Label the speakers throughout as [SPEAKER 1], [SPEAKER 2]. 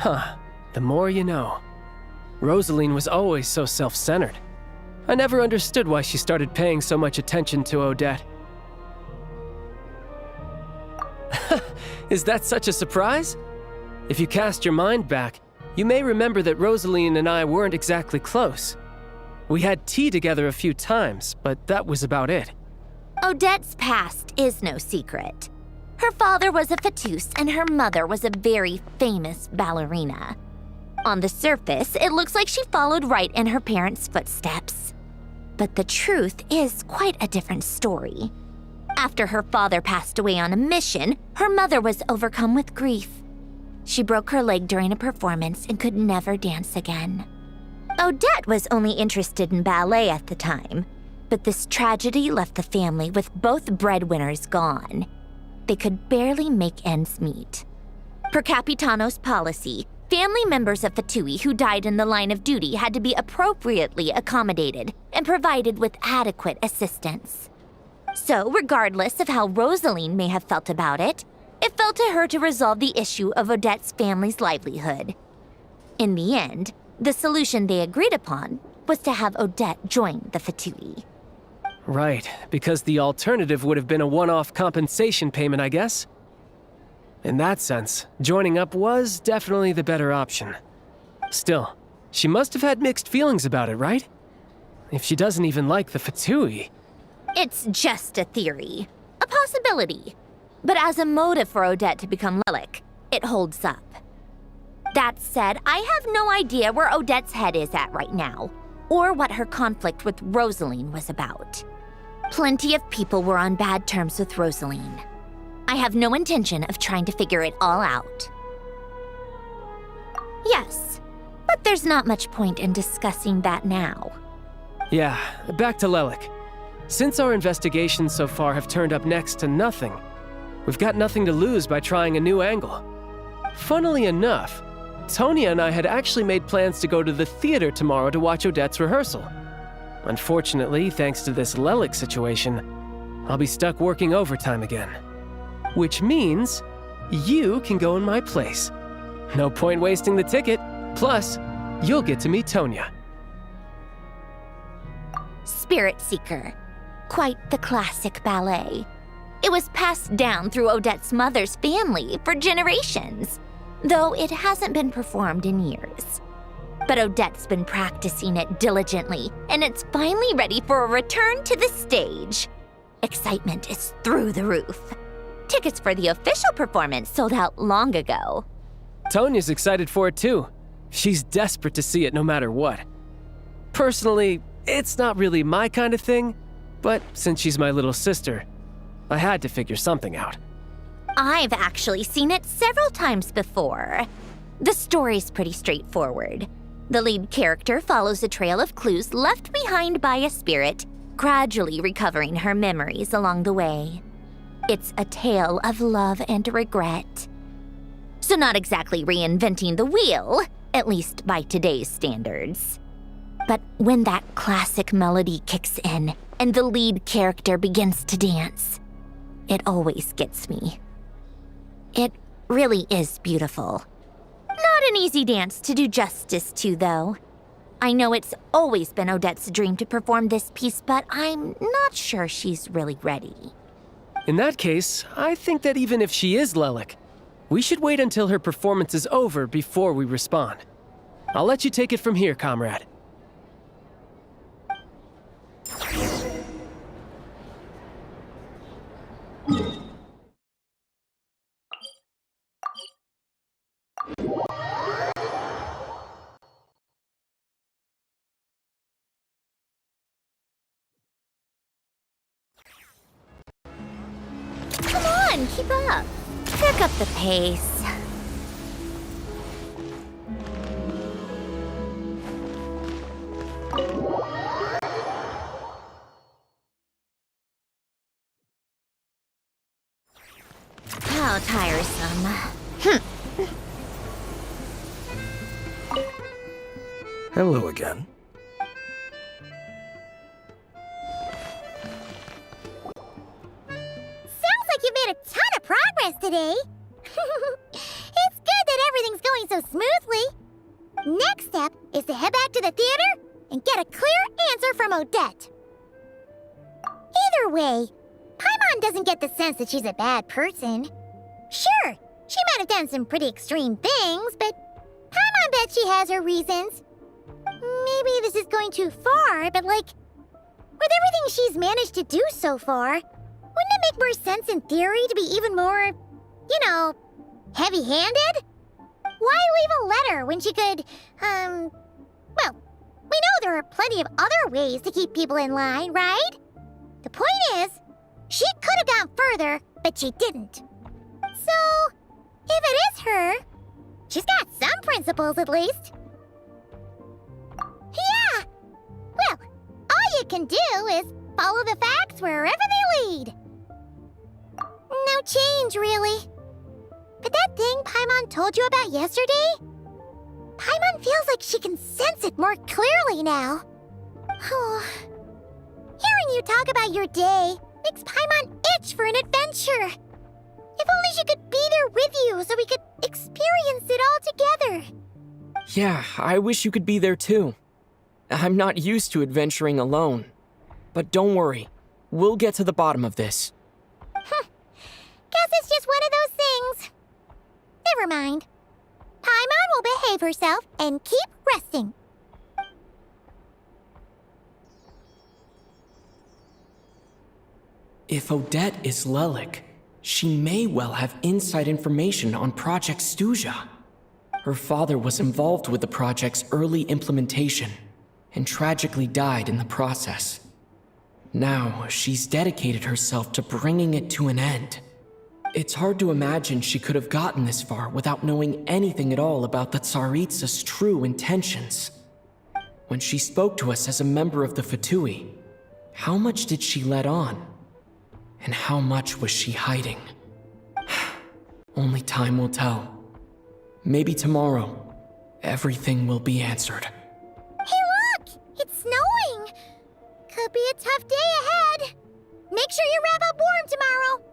[SPEAKER 1] Huh, the more you know. Rosaline was always so self-centered. I never understood why she started paying so much attention to Odette. Is that such a surprise? If you cast your mind back, you may remember that Rosaline and I weren't exactly close. We had tea together a few times, but that was about it.
[SPEAKER 2] Odette's past is no secret. Her father was a fatus and her mother was a very famous ballerina. On the surface, it looks like she followed right in her parents' footsteps. But the truth is quite a different story. After her father passed away on a mission, her mother was overcome with grief. She broke her leg during a performance and could never dance again. Odette was only interested in ballet at the time, but this tragedy left the family with both breadwinners gone. They could barely make ends meet. Per Capitano's policy, family members of Fatui who died in the line of duty had to be appropriately accommodated and provided with adequate assistance. So, regardless of how Rosaline may have felt about it, it fell to her to resolve the issue of Odette's family's livelihood. In the end, the solution they agreed upon was to have Odette join the Fatui.
[SPEAKER 1] Right, because the alternative would have been a one-off compensation payment, I guess. In that sense, joining up was definitely the better option. Still, she must have had mixed feelings about it, right? If she doesn't even like the Fatui.
[SPEAKER 2] It's just a theory, a possibility. But as a motive for Odette to become Lilac, it holds up. That said, I have no idea where Odette's head is at right now, or what her conflict with Rosaline was about. Plenty of people were on bad terms with Rosaline. I have no intention of trying to figure it all out. Yes, but there's not much point in discussing that now.
[SPEAKER 1] Yeah, back to Lilac. Since our investigations so far have turned up next to nothing, we've got nothing to lose by trying a new angle. Funnily enough, Tonya and I had actually made plans to go to the theater tomorrow to watch Odette's rehearsal. Unfortunately, thanks to this Lilac situation, I'll be stuck working overtime again. Which means you can go in my place. No point wasting the ticket. Plus, you'll get to meet Tonya.
[SPEAKER 2] Spirit Seeker. Quite the classic ballet. It was passed down through Odette's mother's family for generations, though it hasn't been performed in years. But Odette's been practicing it diligently, and it's finally ready for a return to the stage. Excitement is through the roof. Tickets for the official performance sold out long ago.
[SPEAKER 1] Tonya's excited for it too. She's desperate to see it no matter what. Personally, it's not really my kind of thing, but since she's my little sister, I had to figure something out.
[SPEAKER 2] I've actually seen it several times before. The story's pretty straightforward. The lead character follows a trail of clues left behind by a spirit, gradually recovering her memories along the way. It's a tale of love and regret. So not exactly reinventing the wheel, at least by today's standards. But when that classic melody kicks in and the lead character begins to dance, it always gets me. It really is beautiful. Not an easy dance to do justice to, though. I know it's always been Odette's dream to perform this piece, but I'm not sure she's really ready.
[SPEAKER 1] In that case, I think that even if she is Lilac, we should wait until her performance is over before we respond. I'll let you take it from here, comrade.
[SPEAKER 2] Come on, keep up. Pick up the pace. How tiresome.
[SPEAKER 3] Hello again.
[SPEAKER 4] Sounds like you made a ton of progress today. It's good that
[SPEAKER 3] everything's going so smoothly. Next step is to head back to the theater and get a clear answer from Odette. Either way, Paimon doesn't get the sense that she's a bad person. Sure, she might have done some pretty extreme things, but Paimon bets she has her reasons. Maybe this is going too far, but like, with everything she's managed to do so far, wouldn't it make more sense in theory to be even more, heavy-handed? Why leave a letter when she could, well, we know there are plenty of other ways to keep people in line, right? The point is, she could have gone further, but she didn't. So, if it is her, she's got some principles at least. Yeah! Well, all you can do is follow the facts wherever they lead. No change, really. But that thing Paimon told you about yesterday? Paimon feels like she can sense it more clearly now. Hearing you talk about your day makes Paimon itch for an adventure. If only she could be there with you so we could experience it all together.
[SPEAKER 4] Yeah, I wish you could be there too. I'm not used to adventuring alone. But don't worry, we'll get to the bottom of this.
[SPEAKER 3] Guess it's just one of those things. Never mind. Paimon will behave herself and keep resting.
[SPEAKER 4] If Odette is Lelik, she may well have inside information on Project Stuja. Her father was involved with the project's early implementation and tragically died in the process. Now, she's dedicated herself to bringing it to an end. It's hard to imagine she could have gotten this far without knowing anything at all about the Tsaritsa's true intentions. When she spoke to us as a member of the Fatui, how much did she let on? And how much was she hiding? Only time will tell. Maybe tomorrow, everything will be answered.
[SPEAKER 3] Hey look! It's snowing! Could be a tough day ahead. Make sure you wrap up warm tomorrow.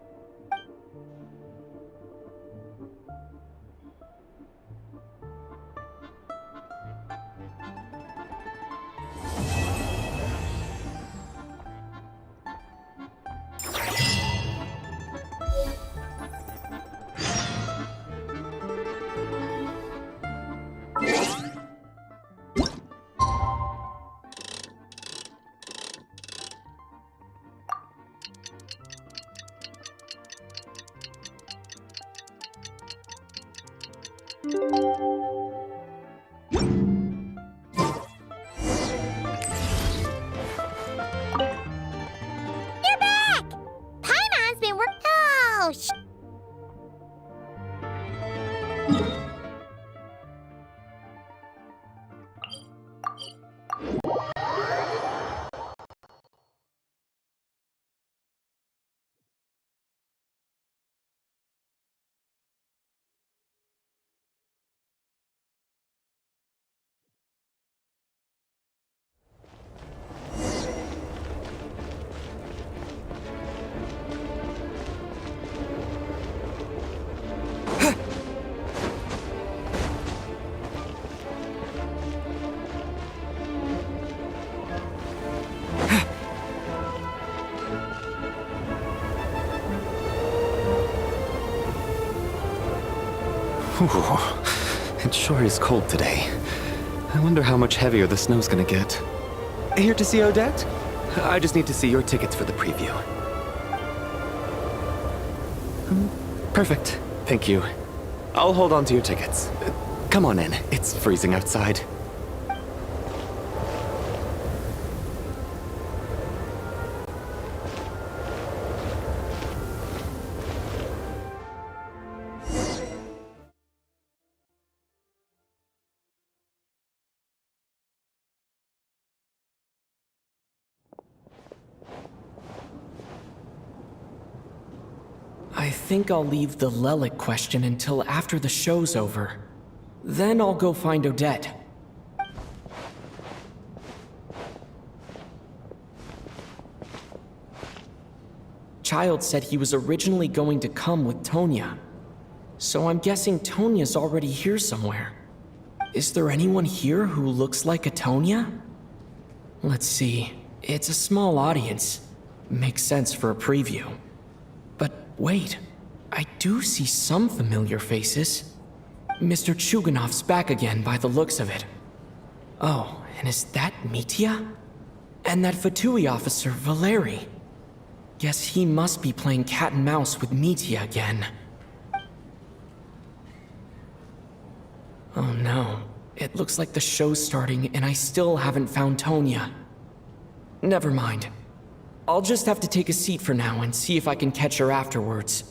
[SPEAKER 3] You're back! Paimon's been Oh,
[SPEAKER 5] Ooh, it sure is cold today. I wonder how much heavier the snow's gonna get. Here to see Odette? I just need to see your tickets for the preview. Perfect. Thank you. I'll hold on to your tickets. Come on in. It's freezing outside.
[SPEAKER 4] I think I'll leave the Lelik question until after the show's over. Then I'll go find Odette. Child said he was originally going to come with Tonya. so I'm guessing Tonya's already here somewhere. Is there anyone here who looks like a Tonya? Let's see. It's a small audience. Makes sense for a preview. But wait, I do see some familiar faces. Mr. Chuganov's back again by the looks of it. Oh, and is that Mitya? And that Fatui officer, Valeri. Guess he must be playing cat and mouse with Mitya again. Oh no, it looks like the show's starting and I still haven't found Tonya. Never mind. I'll just have to take a seat for now and see if I can catch her afterwards.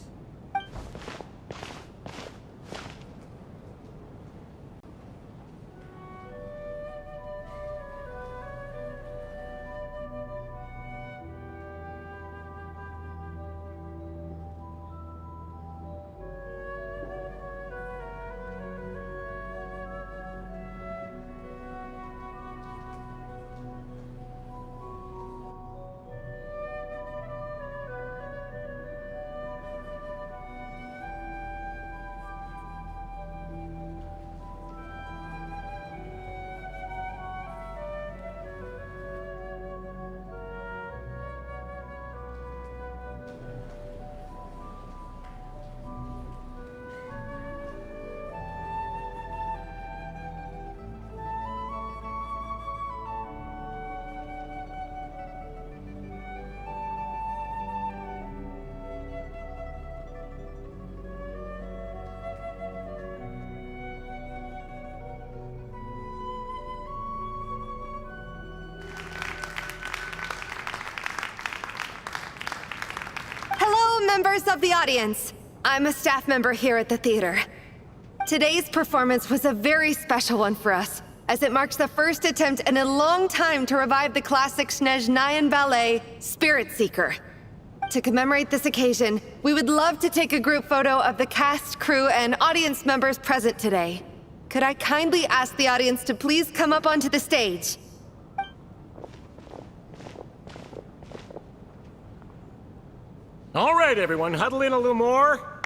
[SPEAKER 6] Members of the audience, I'm a staff member here at the theater. Today's performance was a very special one for us, as it marks the first attempt in a long time to revive the classic Snezhnayan ballet, Spirit Seeker. To commemorate this occasion, we would love to take a group photo of the cast, crew, and audience members present today. Could I kindly ask the audience to please come up onto the stage?
[SPEAKER 7] All right, everyone, huddle in a little more.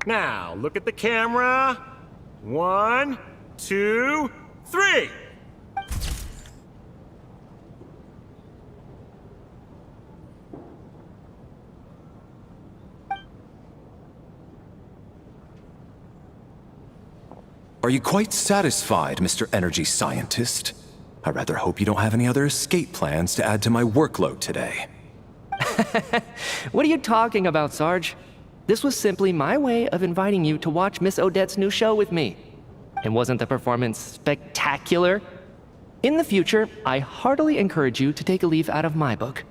[SPEAKER 7] Now, look at the camera. 1, 2, 3.
[SPEAKER 8] Are you quite satisfied, Mr. Energy Scientist? I rather hope you don't have any other escape plans to add to my workload today.
[SPEAKER 9] What are you talking about, Sarge? This was simply my way of inviting you to watch Miss Odette's new show with me. And wasn't the performance spectacular? In the future, I heartily encourage you to take a leaf out of my book.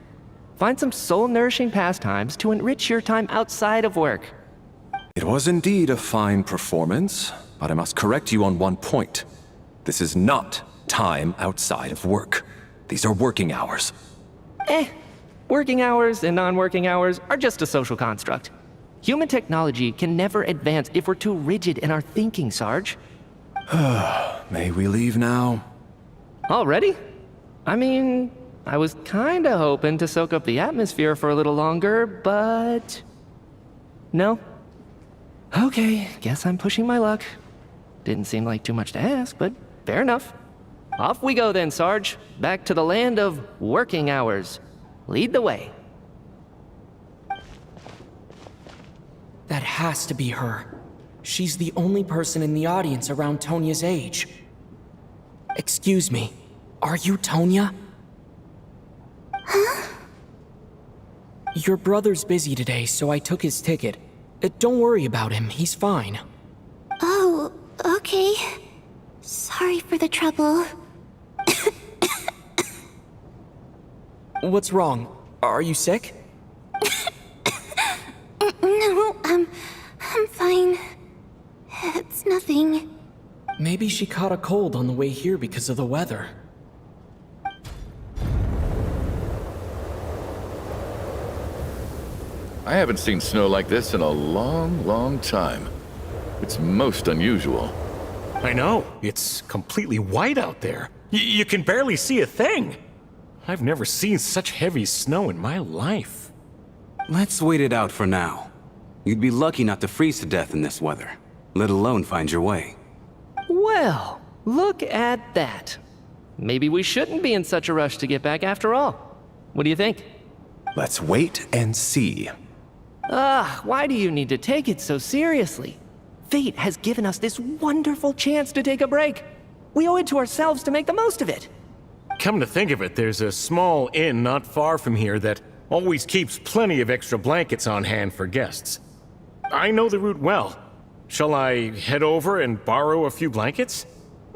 [SPEAKER 9] Find some soul-nourishing pastimes to enrich your time outside of work.
[SPEAKER 8] It was indeed a fine performance, but I must correct you on one point. This is not time outside of work. These are working hours.
[SPEAKER 9] Working hours and non-working hours are just a social construct. Human technology can never advance if we're too rigid in our thinking, Sarge.
[SPEAKER 8] May we leave now?
[SPEAKER 9] Already? I mean, I was kinda hoping to soak up the atmosphere for a little longer, but... No? Okay, guess I'm pushing my luck. Didn't seem like too much to ask, but fair enough. Off we go then, Sarge. Back to the land of working hours. Lead the way.
[SPEAKER 4] That has to be her. She's the only person in the audience around Tonya's age. Excuse me, are you Tonya?
[SPEAKER 3] Huh?
[SPEAKER 4] Your brother's busy today, so I took his ticket. Don't worry about him, he's fine.
[SPEAKER 3] Oh, okay. Sorry for the trouble.
[SPEAKER 4] What's wrong? Are you sick?
[SPEAKER 3] No, I'm fine. It's nothing.
[SPEAKER 4] Maybe she caught a cold on the way here because of the weather.
[SPEAKER 10] I haven't seen snow like this in a long, long time. It's most unusual.
[SPEAKER 7] I know, it's completely white out there. You can barely see a thing. I've never seen such heavy snow in my life.
[SPEAKER 11] Let's wait it out for now. You'd be lucky not to freeze to death in this weather. let alone find your way.
[SPEAKER 9] Well, look at that. Maybe we shouldn't be in such a rush to get back after all. What do you think?
[SPEAKER 8] Let's wait and see.
[SPEAKER 9] Why do you need to take it so seriously? Fate has given us this wonderful chance to take a break. We owe it to ourselves to make the most of it.
[SPEAKER 7] Come to think of it, there's a small inn not far from here that always keeps plenty of extra blankets on hand for guests. I know the route well. Shall I head over and borrow a few blankets?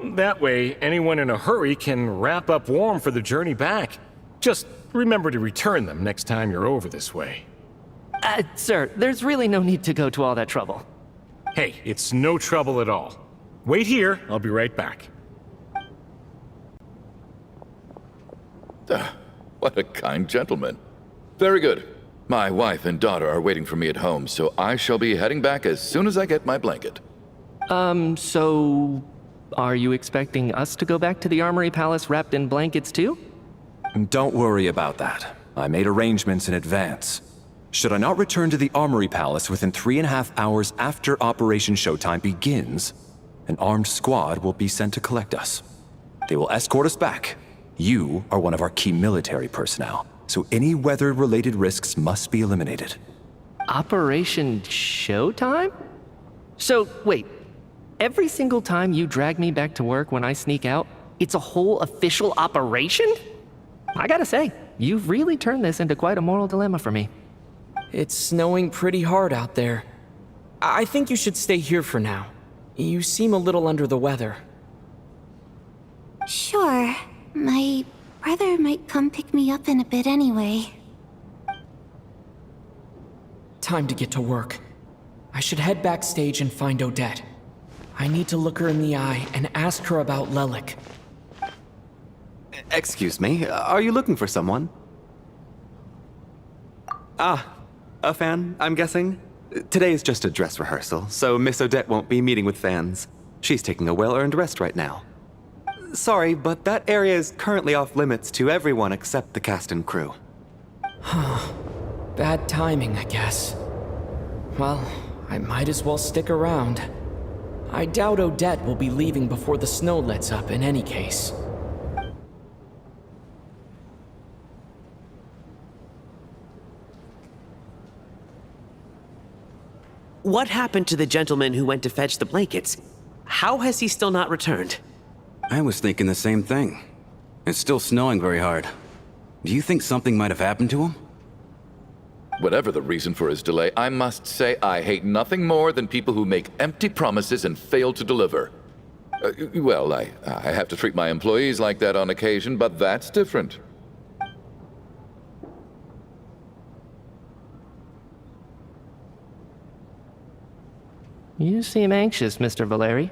[SPEAKER 7] That way, anyone in a hurry can wrap up warm for the journey back. Just remember to return them next time you're over this way.
[SPEAKER 9] Sir, there's really no need to go to all that trouble.
[SPEAKER 7] Hey, it's no trouble at all. Wait here, I'll be right back.
[SPEAKER 10] What a kind gentleman. Very good. My wife and daughter are waiting for me at home, so I shall be heading back as soon as I get my blanket.
[SPEAKER 9] So... are you expecting us to go back to the Armory Palace wrapped in blankets too?
[SPEAKER 8] Don't worry about that. I made arrangements in advance. Should I not return to the Armory Palace within 3.5 hours after Operation Showtime begins, an armed squad will be sent to collect us. They will escort us back. You are one of our key military personnel, so any weather-related risks must be eliminated.
[SPEAKER 9] Operation Showtime? So, wait. Every single time you drag me back to work when I sneak out, it's a whole official operation? I gotta say, you've really turned this into quite a moral dilemma for me.
[SPEAKER 4] It's snowing pretty hard out there. I think you should stay here for now. You seem a little under the weather.
[SPEAKER 3] Sure. My brother might come pick me up in a bit anyway.
[SPEAKER 4] Time to get to work. I should head backstage and find Odette. I need to look her in the eye and ask her about Lelik.
[SPEAKER 11] Excuse me, are you looking for someone? A fan, I'm guessing? Today is just a dress rehearsal, so Miss Odette won't be meeting with fans. She's taking a well-earned rest right now. Sorry, but that area is currently off limits to everyone except the cast and crew.
[SPEAKER 4] Bad timing, I guess. Well, I might as well stick around. I doubt Odette will be leaving before the snow lets up in any case.
[SPEAKER 12] What happened to the gentleman who went to fetch the blankets? How has he still not returned?
[SPEAKER 11] I was thinking the same thing. It's still snowing very hard. Do you think something might have happened to him?
[SPEAKER 10] Whatever the reason for his delay, I must say I hate nothing more than people who make empty promises and fail to deliver. Well, I have to treat my employees like that on occasion, but that's different.
[SPEAKER 9] You seem anxious, Mr. Valeri.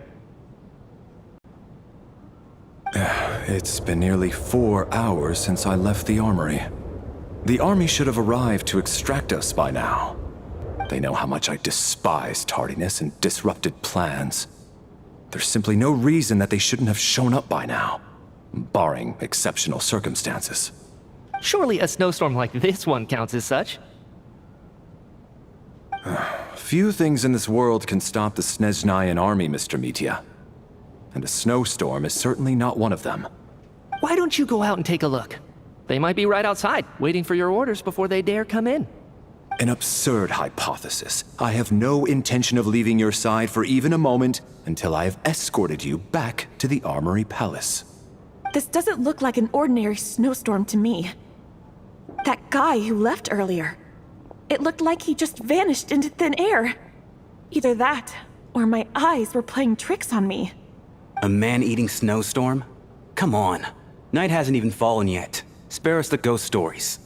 [SPEAKER 8] It's been nearly 4 hours since I left the armory. The army should have arrived to extract us by now. They know how much I despise tardiness and disrupted plans. There's simply no reason that they shouldn't have shown up by now, barring exceptional circumstances.
[SPEAKER 9] Surely a snowstorm like this one counts as such.
[SPEAKER 8] Few things in this world can stop the Snezhnayan army, Mr. Mitya. And a snowstorm is certainly not one of them.
[SPEAKER 9] Why don't you go out and take a look? They might be right outside, waiting for your orders before they dare come in.
[SPEAKER 8] An absurd hypothesis. I have no intention of leaving your side for even a moment until I have escorted you back to the Armory Palace.
[SPEAKER 13] This doesn't look like an ordinary snowstorm to me. That guy who left earlier, it looked like he just vanished into thin air. Either that, or my eyes were playing tricks on me.
[SPEAKER 11] A man-eating snowstorm? Come on. Night hasn't even fallen yet. Spare us the ghost stories.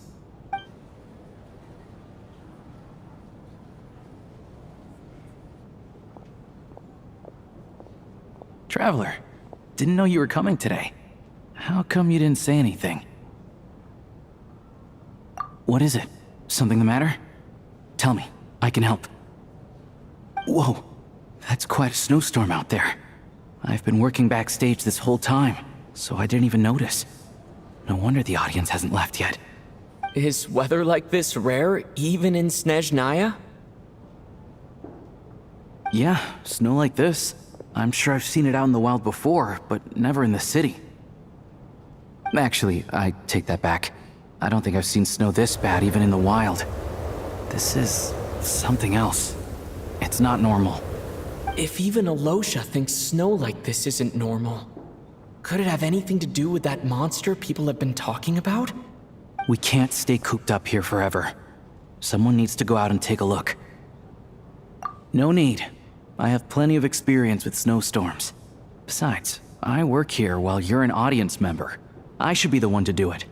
[SPEAKER 14] Traveler, didn't know you were coming today. How come you didn't say anything? What is it? Something the matter? Tell me, I can help. Whoa, that's quite a snowstorm out there. I've been working backstage this whole time, so I didn't even notice. No wonder the audience hasn't left yet.
[SPEAKER 4] Is weather like this rare, even in Snezhnaya?
[SPEAKER 14] Yeah, snow like this. I'm sure I've seen it out in the wild before, but never in the city. Actually, I take that back. I don't think I've seen snow this bad even in the wild. This is something else. It's not normal.
[SPEAKER 4] If even Alosha thinks snow like this isn't normal, could it have anything to do with that monster people have been talking about?
[SPEAKER 14] We can't stay cooped up here forever. Someone needs to go out and take a look. No need. I have plenty of experience with snowstorms. Besides, I work here while you're an audience member. I should be the one to do it.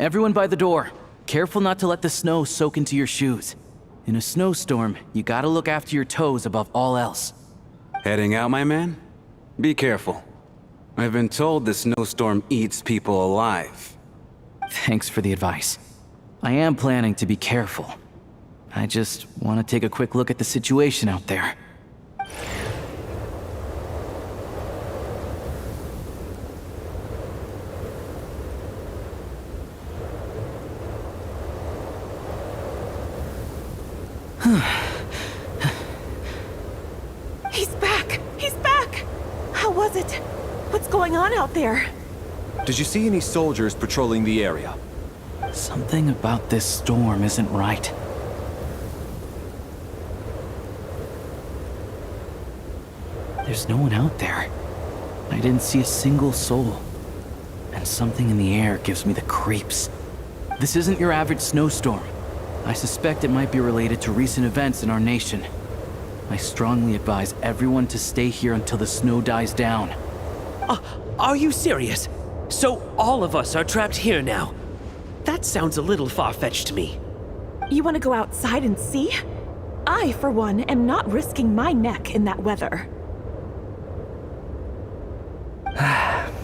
[SPEAKER 14] Everyone by the door. Careful not to let the snow soak into your shoes. In a snowstorm, you gotta look after your toes above all else.
[SPEAKER 15] Heading out, my man? Be careful. I've been told the snowstorm eats people alive.
[SPEAKER 14] Thanks for the advice. I am planning to be careful. I just want to take a quick look at the situation out there.
[SPEAKER 13] He's back! He's back! How was it? What's going on out there?
[SPEAKER 8] Did you see any soldiers patrolling the area?
[SPEAKER 14] Something about this storm isn't right. There's no one out there. I didn't see a single soul. And something in the air gives me the creeps. This isn't your average snowstorm. I suspect it might be related to recent events in our nation. I strongly advise everyone to stay here until the snow dies down.
[SPEAKER 12] Are you serious? So all of us are trapped here now? That sounds a little far-fetched to me.
[SPEAKER 13] You want to go outside and see? I, for one, am not risking my neck in that weather.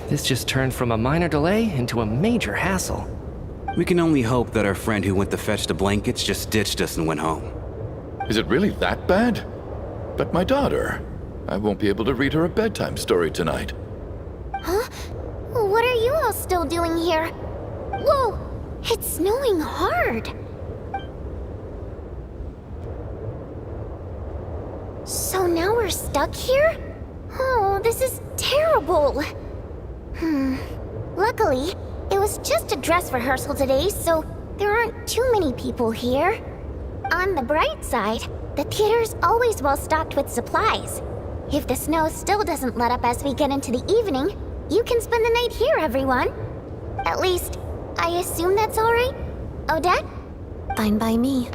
[SPEAKER 9] This just turned from a minor delay into a major hassle.
[SPEAKER 15] We can only hope that our friend who went to fetch the blankets just ditched us and went home.
[SPEAKER 10] Is it really that bad? But my daughter, I won't be able to read her a bedtime story tonight.
[SPEAKER 3] Huh? What are you all still doing here? Whoa! It's snowing hard! So now we're stuck here? Oh, this is terrible! Luckily, it was just a dress rehearsal today, so there aren't too many people here. On the bright side, the theater's always well stocked with supplies. If the snow still doesn't let up as we get into the evening, you can spend the night here, everyone. At least, I assume that's alright? Odette? Fine by me.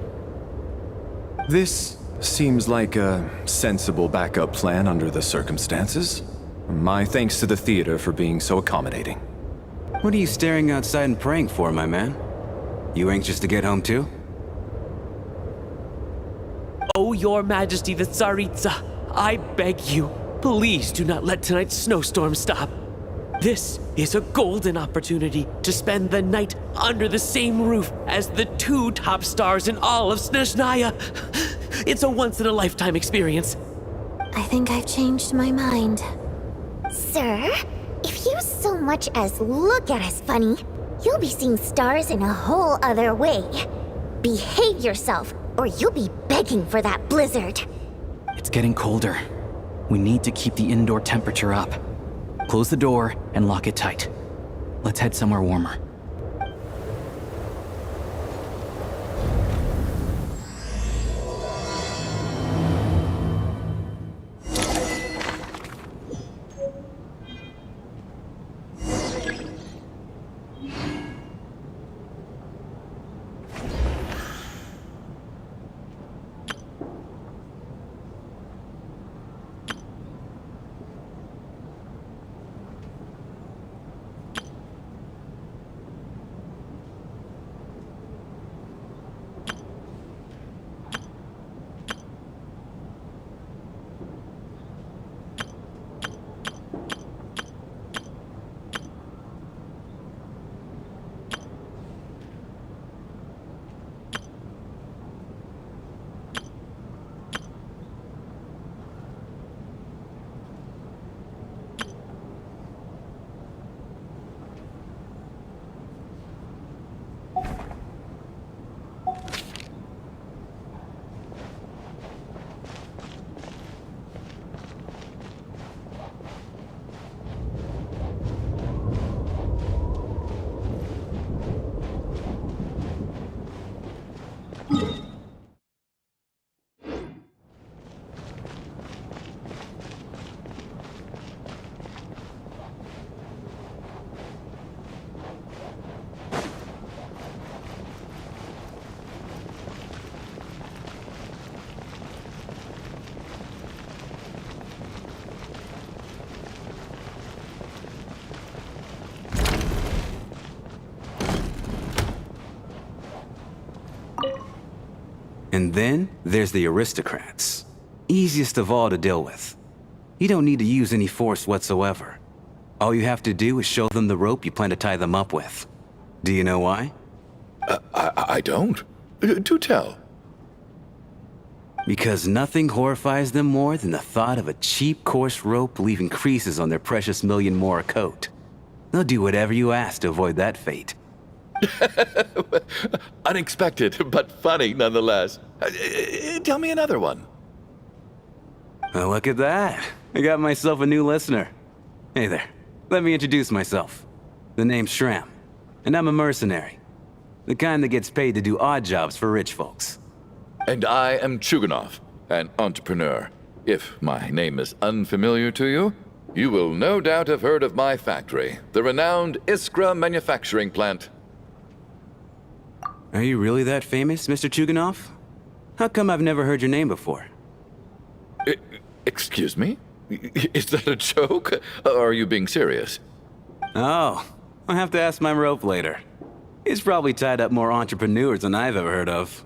[SPEAKER 8] This seems like a sensible backup plan under the circumstances. My thanks to the theater for being so accommodating.
[SPEAKER 15] What are you staring outside and praying for, my man? You anxious to get home too?
[SPEAKER 12] Oh, Your Majesty the Tsaritsa, I beg you, please do not let tonight's snowstorm stop. This is a golden opportunity to spend the night under the same roof as the two top stars in all of Snezhnaya. It's a once-in-a-lifetime experience.
[SPEAKER 3] I think I've changed my mind. Sir, if you so much as look at us funny, you'll be seeing stars in a whole other way. Behave yourself, or you'll be begging for that blizzard.
[SPEAKER 14] It's getting colder. We need to keep the indoor temperature up. Close the door and lock it tight. Let's head somewhere warmer.
[SPEAKER 15] And then there's the aristocrats. Easiest of all to deal with. You don't need to use any force whatsoever. All you have to do is show them the rope you plan to tie them up with. Do you know why?
[SPEAKER 10] I don't. Do tell.
[SPEAKER 15] Because nothing horrifies them more than the thought of a cheap, coarse rope leaving creases on their precious million more coat. They'll do whatever you ask to avoid that fate.
[SPEAKER 10] Unexpected, but funny nonetheless. Tell me another one.
[SPEAKER 15] Well, look at that. I got myself a new listener. Hey there. Let me introduce myself. The name's Shram, and I'm a mercenary. The kind that gets paid to do odd jobs for rich folks.
[SPEAKER 10] And I am Chuganov, an entrepreneur. If my name is unfamiliar to you, you will no doubt have heard of my factory, the renowned Iskra manufacturing plant.
[SPEAKER 15] Are you really that famous, Mr. Chuganov? How come I've never heard your name before?
[SPEAKER 10] Excuse me? Is that a joke? Or are you being serious?
[SPEAKER 15] Oh, I'll have to ask my rope later. It's probably tied up more entrepreneurs than I've ever heard of.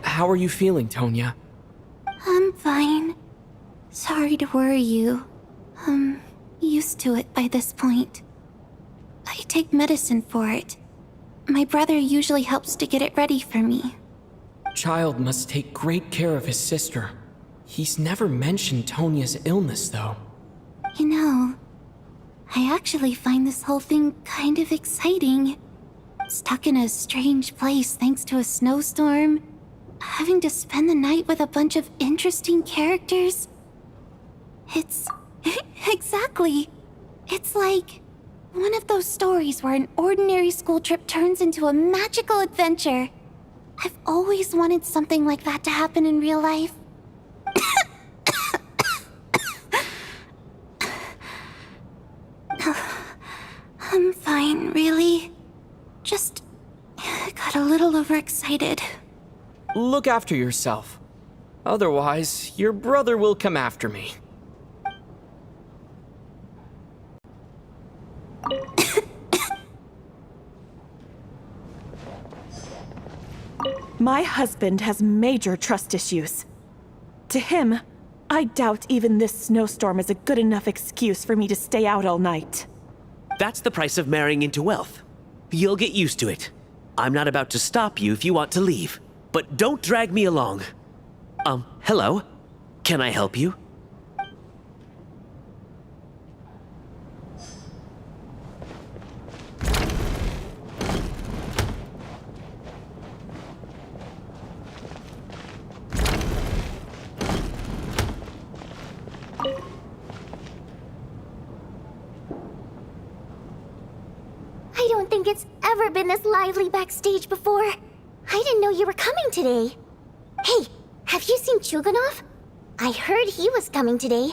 [SPEAKER 4] How are you feeling, Tonya?
[SPEAKER 3] I'm fine. Sorry to worry you. I'm used to it by this point. I take medicine for it. My brother usually helps to get it ready for me.
[SPEAKER 4] Child must take great care of his sister. He's never mentioned Tonya's illness, though.
[SPEAKER 3] You know, I actually find this whole thing kind of exciting. Stuck in a strange place thanks to a snowstorm. Having to spend the night with a bunch of interesting characters. It's... exactly. It's like one of those stories where an ordinary school trip turns into a magical adventure. I've always wanted something like that to happen in real life. I'm fine, really. Just got a little overexcited.
[SPEAKER 4] Look after yourself. Otherwise, your brother will come after me.
[SPEAKER 13] My husband has major trust issues. To him, I doubt even this snowstorm is a good enough excuse for me to stay out all night.
[SPEAKER 12] That's the price of marrying into wealth. You'll get used to it. I'm not about to stop you if you want to leave, but don't drag me along. Hello? Can I help you?
[SPEAKER 3] I don't think it's ever been this lively backstage before. I didn't know you were coming today. Hey, have you seen Chuganov? I heard he was coming today.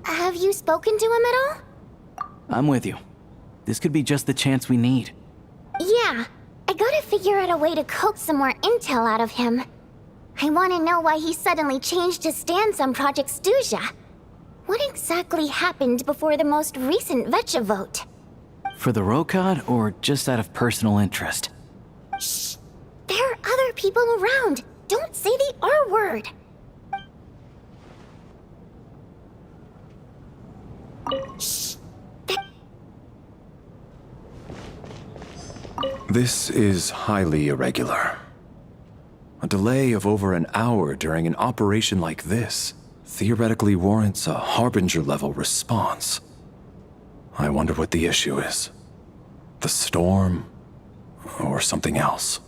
[SPEAKER 3] Have you spoken to him at all?
[SPEAKER 14] I'm with you. This could be just the chance we need.
[SPEAKER 3] Yeah, I gotta figure out a way to coax some more intel out of him. I want to know why he suddenly changed his stance on Project Stuja. What exactly happened before the most recent Vetcha vote?
[SPEAKER 14] For the Rokad, or just out of personal interest?
[SPEAKER 3] Shh! There are other people around. Don't say the R word. Shh!
[SPEAKER 8] This is highly irregular. A delay of over an hour during an operation like this theoretically warrants a Harbinger-level response. I wonder what the issue is. The storm, or something else.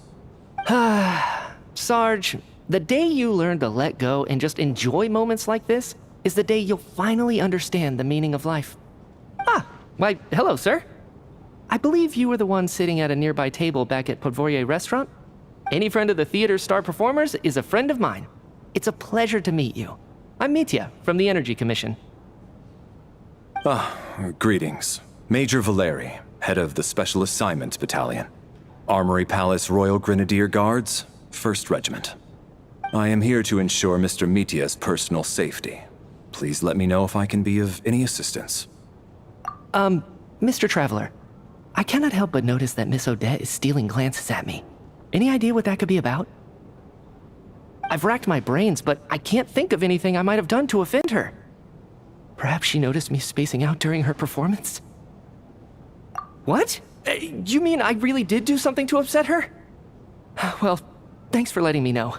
[SPEAKER 9] Sarge, the day you learn to let go and just enjoy moments like this is the day you'll finally understand the meaning of life. Why, hello, sir. I believe you were the one sitting at a nearby table back at Podvorye restaurant. Any friend of the theater's star performers is a friend of mine. It's a pleasure to meet you. I'm Mitya from the Energy Commission.
[SPEAKER 8] Greetings. Major Valeri, head of the Special Assignments Battalion. Armory Palace Royal Grenadier Guards, 1st Regiment. I am here to ensure Mr. Mitia's personal safety. Please let me know if I can be of any assistance.
[SPEAKER 9] Mr. Traveler, I cannot help but notice that Miss Odette is stealing glances at me. Any idea what that could be about? I've racked my brains, but I can't think of anything I might have done to offend her. Perhaps she noticed me spacing out during her performance? What? You mean I really did do something to upset her? Well, thanks for letting me know.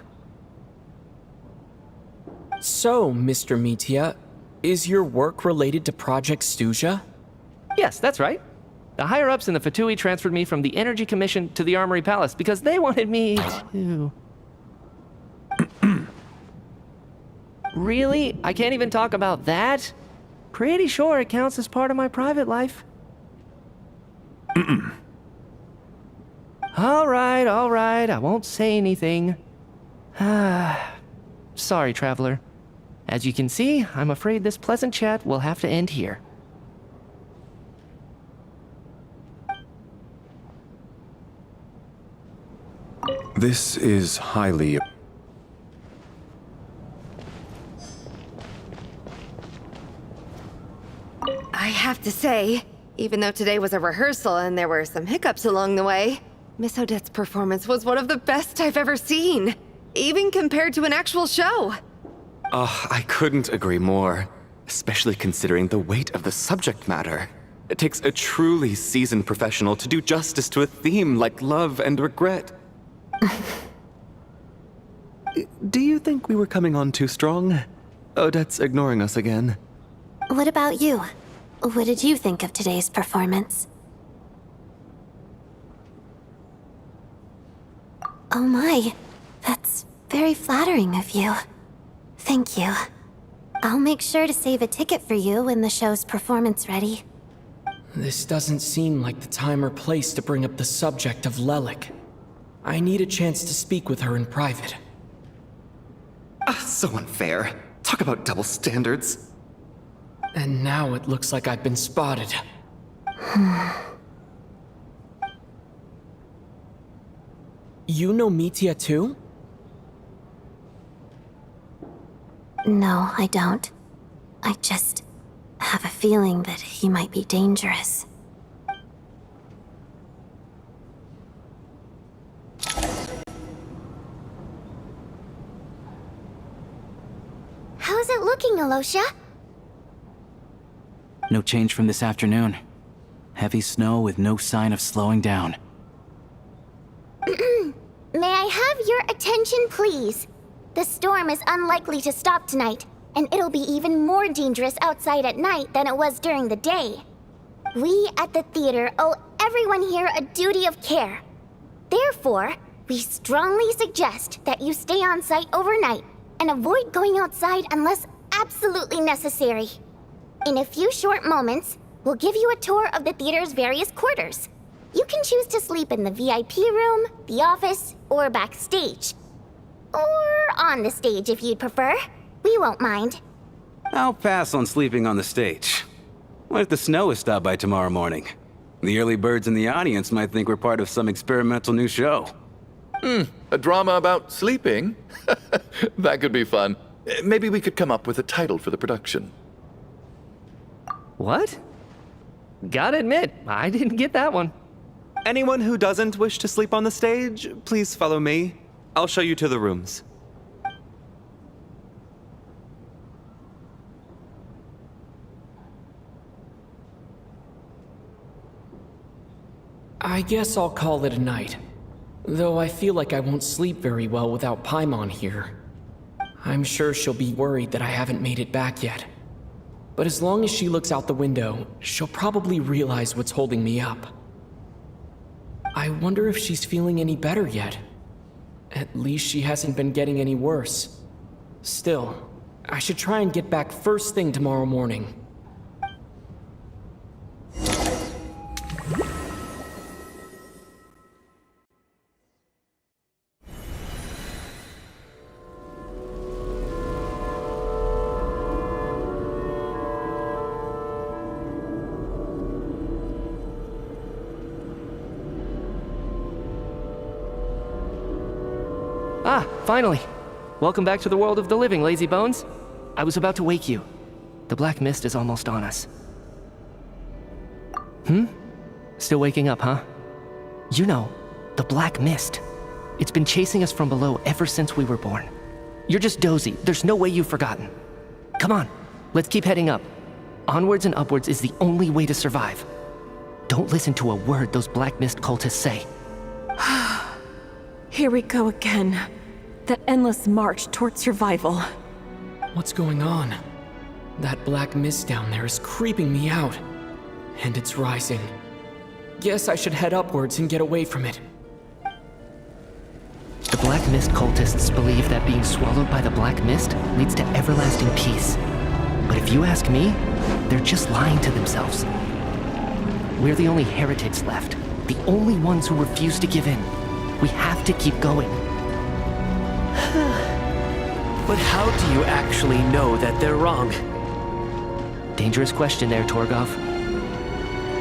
[SPEAKER 4] So, Mr. Mitia, is your work related to Project Stuja?
[SPEAKER 9] Yes, that's right. The higher-ups in the Fatui transferred me from the Energy Commission to the Armory Palace because they wanted me to... Really? I can't even talk about that? Pretty sure it counts as part of my private life. All right, I won't say anything. Sorry, Traveler. As you can see, I'm afraid this pleasant chat will have to end here.
[SPEAKER 8] This is highly...
[SPEAKER 6] I have to say, even though today was a rehearsal and there were some hiccups along the way, Miss Odette's performance was one of the best I've ever seen, even compared to an actual show.
[SPEAKER 11] I couldn't agree more, especially considering the weight of the subject matter. It takes a truly seasoned professional to do justice to a theme like love and regret. Do you think we were coming on too strong? Odette's ignoring us again.
[SPEAKER 3] What about you? What did you think of today's performance? Oh my, that's very flattering of you. Thank you. I'll make sure to save a ticket for you when the show's performance ready.
[SPEAKER 4] This doesn't seem like the time or place to bring up the subject of Lelik. I need a chance to speak with her in private.
[SPEAKER 11] So unfair. Talk about double standards.
[SPEAKER 4] And now it looks like I've been spotted. You know Mitia too?
[SPEAKER 3] No, I don't. I just have a feeling that he might be dangerous.
[SPEAKER 16] How's it looking, Alosha?
[SPEAKER 14] No change from this afternoon. Heavy snow with no sign of slowing down.
[SPEAKER 16] May I have your attention, please? The storm is unlikely to stop tonight, and it'll be even more dangerous outside at night than it was during the day. We at the theater owe everyone here a duty of care. Therefore, we strongly suggest that you stay on site overnight and avoid going outside unless absolutely necessary. In a few short moments, we'll give you a tour of the theater's various quarters. You can choose to sleep in the VIP room, the office, or backstage. Or on the stage if you'd prefer. We won't mind.
[SPEAKER 15] I'll pass on sleeping on the stage. What if the snow is stopped by tomorrow morning? The early birds in the audience might think we're part of some experimental new show.
[SPEAKER 10] A drama about sleeping? That could be fun. Maybe we could come up with a title for the production.
[SPEAKER 9] What? Gotta admit, I didn't get that one.
[SPEAKER 11] Anyone who doesn't wish to sleep on the stage, please follow me. I'll show you to the rooms.
[SPEAKER 4] I guess I'll call it a night. Though I feel like I won't sleep very well without Paimon here. I'm sure she'll be worried that I haven't made it back yet. But as long as she looks out the window, she'll probably realize what's holding me up. I wonder if she's feeling any better yet. At least she hasn't been getting any worse. Still, I should try and get back first thing tomorrow morning.
[SPEAKER 9] Ah, finally. Welcome back to the world of the living, lazy bones. I was about to wake you. The black mist is almost on us. Still waking up, huh? You know, the black mist. It's been chasing us from below ever since we were born. You're just dozy. There's no way you've forgotten. Come on, let's keep heading up. Onwards and upwards is the only way to survive. Don't listen to a word those black mist cultists say.
[SPEAKER 13] Here we go again. The endless march toward survival.
[SPEAKER 4] What's going on? That black mist down there is creeping me out. And it's rising. Guess I should head upwards and get away from it.
[SPEAKER 9] The black mist cultists believe that being swallowed by the black mist leads to everlasting peace. But if you ask me, they're just lying to themselves. We're the only heretics left. The only ones who refuse to give in. We have to keep going.
[SPEAKER 12] But how do you actually know that they're wrong?
[SPEAKER 9] Dangerous question there, Torgov.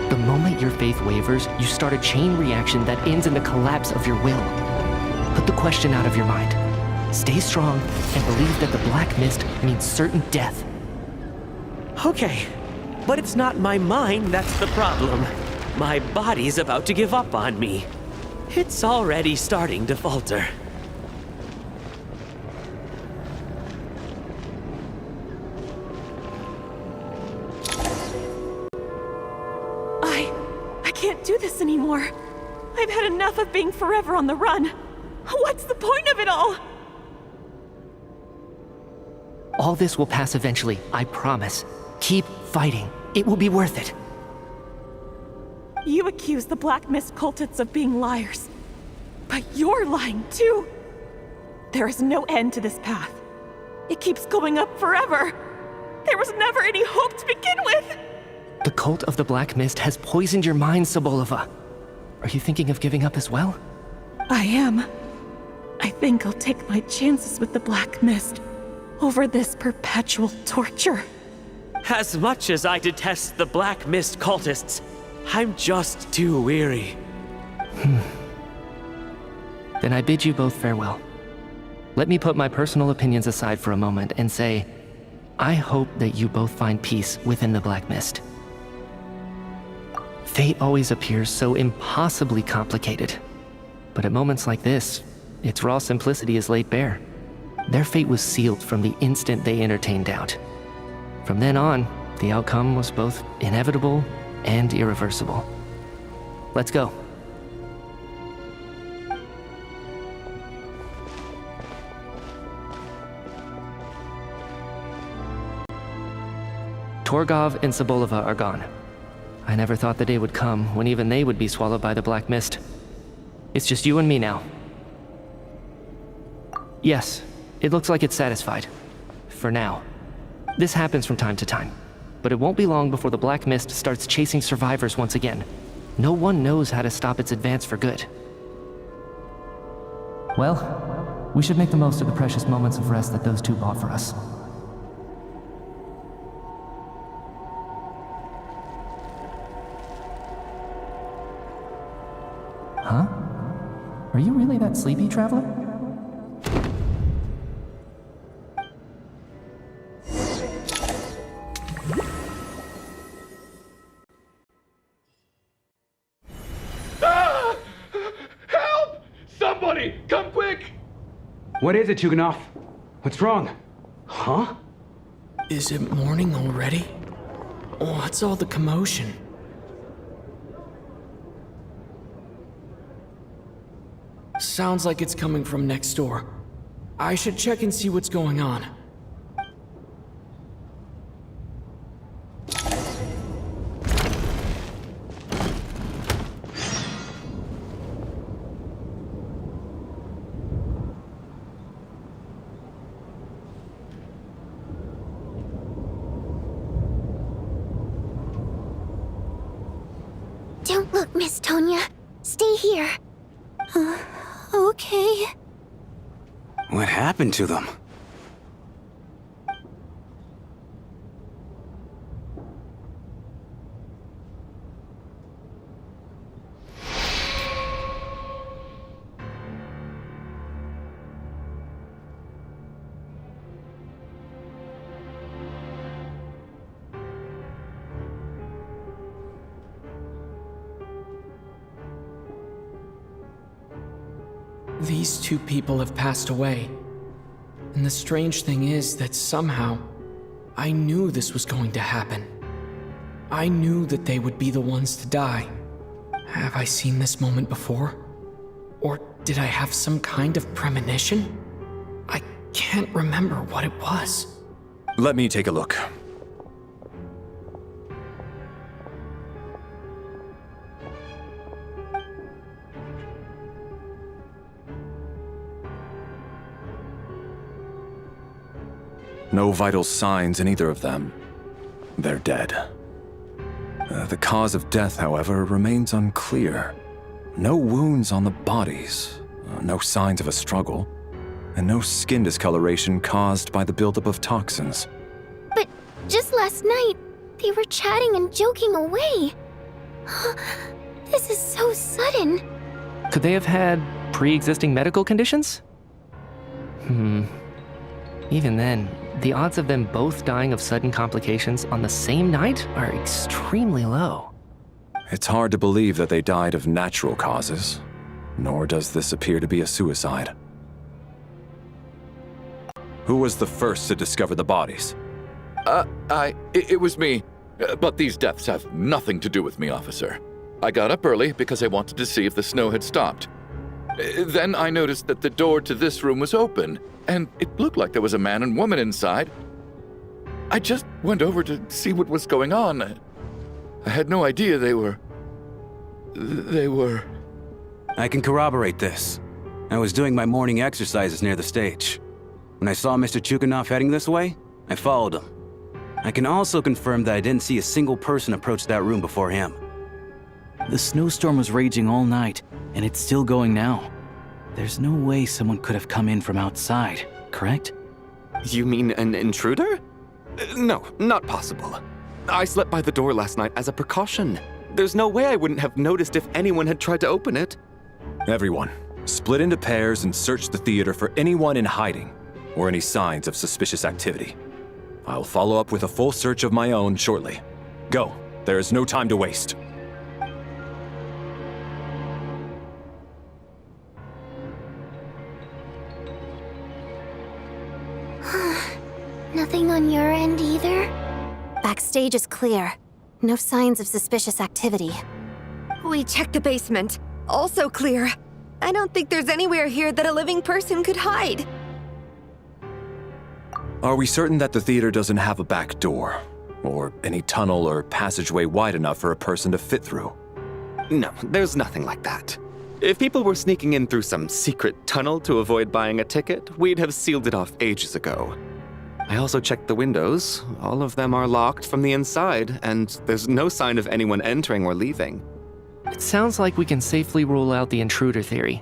[SPEAKER 9] The moment your faith wavers, you start a chain reaction that ends in the collapse of your will. Put the question out of your mind. Stay strong and believe that the black mist means certain death.
[SPEAKER 12] Okay, but it's not my mind that's the problem. My body's about to give up on me. It's already starting to falter.
[SPEAKER 13] I can't do this anymore. I've had enough of being forever on the run. What's the point of it all?
[SPEAKER 9] All this will pass eventually, I promise. Keep fighting. It will be worth it.
[SPEAKER 13] You accuse the Black Mist cultists of being liars. But you're lying too. There is no end to this path. It keeps going up forever. There was never any hope to begin with.
[SPEAKER 9] The cult of the Black Mist has poisoned your mind, Sobolova. Are you thinking of giving up as well?
[SPEAKER 13] I am. I think I'll take my chances with the Black Mist over this perpetual torture.
[SPEAKER 12] As much as I detest the Black Mist cultists, I'm just too weary.
[SPEAKER 9] Then I bid you both farewell. Let me put my personal opinions aside for a moment and say, I hope that you both find peace within the Black Mist. Fate always appears so impossibly complicated. But at moments like this, its raw simplicity is laid bare. Their fate was sealed from the instant they entertained doubt. From then on, the outcome was both inevitable and irreversible. Let's go. Torgov and Sobolova are gone. I never thought the day would come when even they would be swallowed by the Black Mist. It's just you and me now. Yes, it looks like it's satisfied. For now. This happens from time to time. But it won't be long before the Black Mist starts chasing survivors once again. No one knows how to stop its advance for good. Well, we should make the most of the precious moments of rest that those two bought for us. Huh? Are you really that sleepy, traveler?
[SPEAKER 10] Ah! Help! Somebody, come quick!
[SPEAKER 15] What is it, Chuganov? What's wrong? Huh?
[SPEAKER 4] Is it morning already? What's all the commotion? Sounds like it's coming from next door. I should check and see what's going on.
[SPEAKER 16] Don't look, Miss Tonya. Stay here. Okay.
[SPEAKER 15] What happened to them?
[SPEAKER 4] These two people have passed away. And the strange thing is that somehow, I knew this was going to happen. I knew that they would be the ones to die. Have I seen this moment before? Or did I have some kind of premonition? I can't remember what it was.
[SPEAKER 8] Let me take a look. No vital signs in either of them. They're dead. The cause of death, however, remains unclear. No wounds on the bodies, no signs of a struggle, and no skin discoloration caused by the buildup of toxins.
[SPEAKER 16] But just last night, they were chatting and joking away. This is so sudden.
[SPEAKER 9] Could they have had pre-existing medical conditions? Even then, the odds of them both dying of sudden complications on the same night are extremely low.
[SPEAKER 8] It's hard to believe that they died of natural causes, nor does this appear to be a suicide. Who was the first to discover the bodies?
[SPEAKER 10] It was me. But these deaths have nothing to do with me, officer. I got up early because I wanted to see if the snow had stopped. Then I noticed that the door to this room was open, and it looked like there was a man and woman inside. I just went over to see what was going on. I had no idea they were...
[SPEAKER 15] I can corroborate this. I was doing my morning exercises near the stage. When I saw Mr. Chukhanov heading this way, I followed him. I can also confirm that I didn't see a single person approach that room before him.
[SPEAKER 14] The snowstorm was raging all night, and it's still going now. There's no way someone could have come in from outside, correct?
[SPEAKER 11] You mean an intruder? No, not possible. I slept by the door last night as a precaution. There's no way I wouldn't have noticed if anyone had tried to open it.
[SPEAKER 8] Everyone, split into pairs and search the theater for anyone in hiding or any signs of suspicious activity. I'll follow up with a full search of my own shortly. Go. There is no time to waste.
[SPEAKER 16] Nothing on your end either?
[SPEAKER 2] Backstage is clear. No signs of suspicious activity.
[SPEAKER 6] We checked the basement. Also clear. I don't think there's anywhere here that a living person could hide.
[SPEAKER 8] Are we certain that the theater doesn't have a back door? Or any tunnel or passageway wide enough for a person to fit through?
[SPEAKER 11] No, there's nothing like that. If people were sneaking in through some secret tunnel to avoid buying a ticket, we'd have sealed it off ages ago. I also checked the windows. All of them are locked from the inside, and there's no sign of anyone entering or leaving.
[SPEAKER 9] It sounds like we can safely rule out the intruder theory.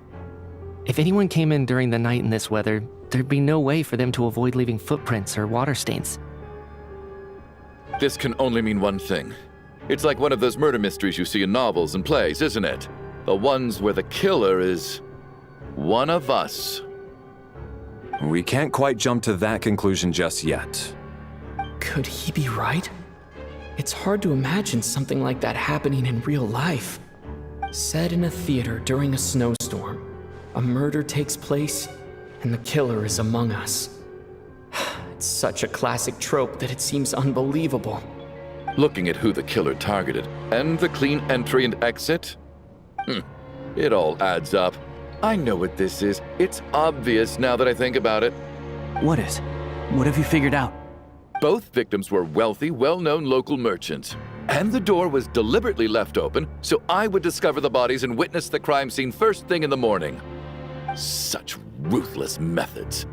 [SPEAKER 9] If anyone came in during the night in this weather, there'd be no way for them to avoid leaving footprints or water stains.
[SPEAKER 10] This can only mean one thing. It's like one of those murder mysteries you see in novels and plays, isn't it? The ones where the killer is one of us.
[SPEAKER 8] We can't quite jump to that conclusion just yet.
[SPEAKER 4] Could he be right? It's hard to imagine something like that happening in real life. Set in a theater during a snowstorm, a murder takes place, and the killer is among us. It's such a classic trope that it seems unbelievable.
[SPEAKER 10] Looking at who the killer targeted, and the clean entry and exit, it all adds up. I know what this is. It's obvious now that I think about it.
[SPEAKER 14] What is? What have you figured out?
[SPEAKER 10] Both victims were wealthy, well-known local merchants. And the door was deliberately left open so I would discover the bodies and witness the crime scene first thing in the morning. Such ruthless methods.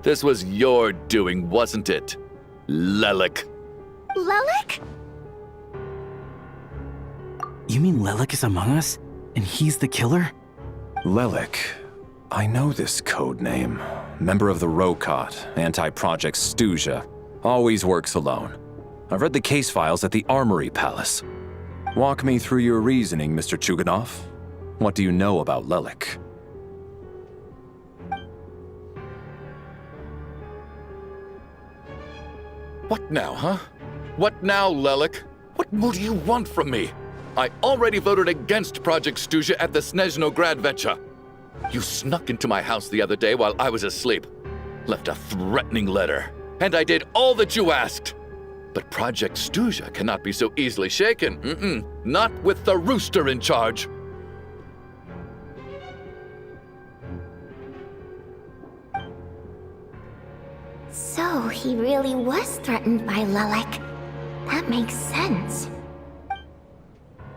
[SPEAKER 10] This was your doing, wasn't it, Lelik?
[SPEAKER 16] Lelik?
[SPEAKER 14] You mean Lelik is among us? And he's the killer?
[SPEAKER 8] Lelik. I know this code name. Member of the Rokot, anti-Project Stuja. Always works alone. I've read the case files at the Armory Palace. Walk me through your reasoning, Mr. Chukhanov. What do you know about Lelik?
[SPEAKER 10] What now, huh? What now, Lelik? What more do you want from me? I already voted against Project Stuja at the Snezhnograd Vecha. You snuck into my house the other day while I was asleep. Left a threatening letter. And I did all that you asked. But Project Stuja cannot be so easily shaken. Not with the rooster in charge.
[SPEAKER 16] So he really was threatened by Lelik. That makes sense.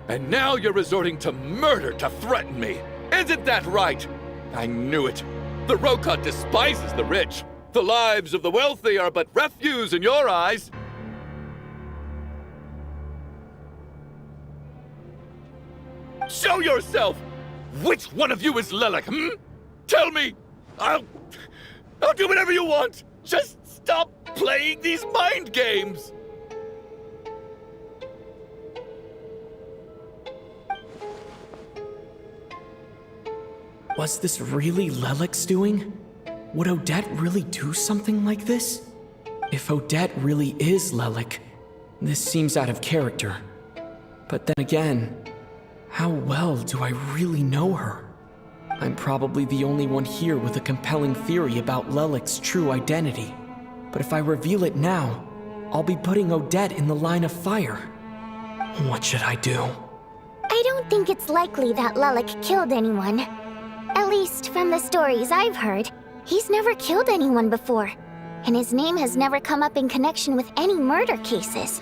[SPEAKER 10] And now you're resorting to murder to threaten me. Isn't that right? I knew it. The Rokot despises the rich. The lives of the wealthy are but refuse in your eyes. Show yourself! Which one of you is Lelik, Tell me! I'll do whatever you want! Just stop playing these mind games!
[SPEAKER 4] Was this really Lelik's doing? Would Odette really do something like this? If Odette really is Lelik, this seems out of character. But then again, how well do I really know her? I'm probably the only one here with a compelling theory about Lelik's true identity. But if I reveal it now, I'll be putting Odette in the line of fire. What should I do?
[SPEAKER 16] I don't think it's likely that Lelik killed anyone. At least from the stories I've heard, he's never killed anyone before. And his name has never come up in connection with any murder cases.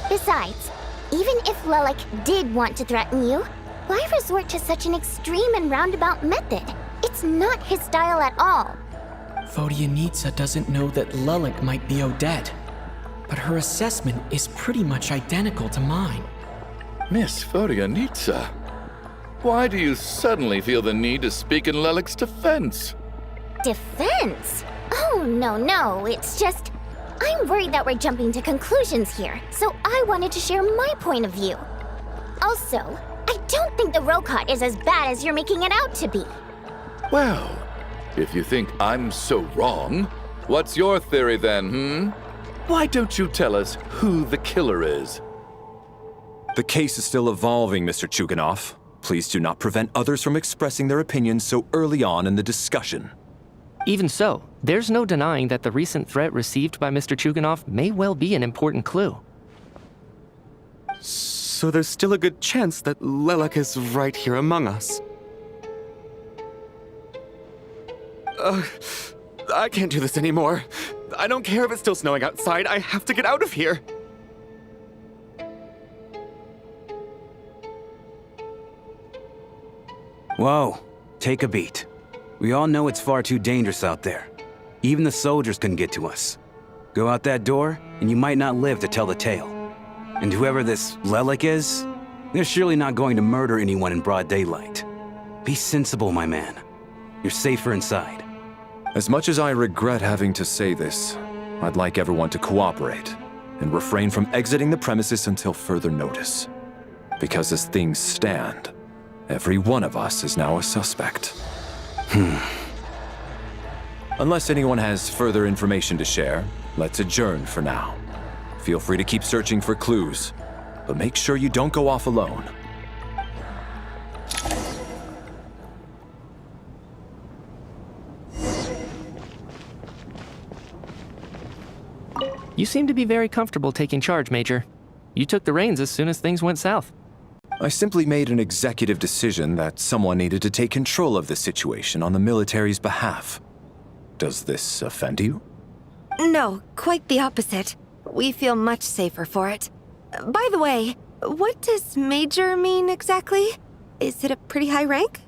[SPEAKER 16] Besides, even if Lelik did want to threaten you, why resort to such an extreme and roundabout method? It's not his style at all.
[SPEAKER 4] Vodyanitsa doesn't know that Lelik might be Odette, but her assessment is pretty much identical to mine.
[SPEAKER 10] Miss Vodyanitsa, why do you suddenly feel the need to speak in Lelik's defense?
[SPEAKER 16] Defense? Oh, no, it's just... I'm worried that we're jumping to conclusions here, so I wanted to share my point of view. Also, I don't think the Rokot is as bad as you're making it out to be.
[SPEAKER 10] Well, if you think I'm so wrong, what's your theory then, Why don't you tell us who the killer is?
[SPEAKER 8] The case is still evolving, Mr. Chuganov. Please do not prevent others from expressing their opinions so early on in the discussion.
[SPEAKER 9] Even so, there's no denying that the recent threat received by Mr. Chuganov may well be an important clue.
[SPEAKER 11] So there's still a good chance that Lelik is right here among us. I can't do this anymore. I don't care if it's still snowing outside. I have to get out of here.
[SPEAKER 15] Whoa, take a beat. We all know it's far too dangerous out there. Even the soldiers couldn't get to us. Go out that door, and you might not live to tell the tale. And whoever this Lelik is, they're surely not going to murder anyone in broad daylight. Be sensible, my man. You're safer inside.
[SPEAKER 8] As much as I regret having to say this, I'd like everyone to cooperate and refrain from exiting the premises until further notice. Because as things stand, every one of us is now a suspect. Unless anyone has further information to share, let's adjourn for now. Feel free to keep searching for clues, but make sure you don't go off alone.
[SPEAKER 9] You seem to be very comfortable taking charge, Major. You took the reins as soon as things went south.
[SPEAKER 8] I simply made an executive decision that someone needed to take control of the situation on the military's behalf. Does this offend you?
[SPEAKER 6] No, quite the opposite. We feel much safer for it. By the way, what does Major mean exactly? Is it a pretty high rank?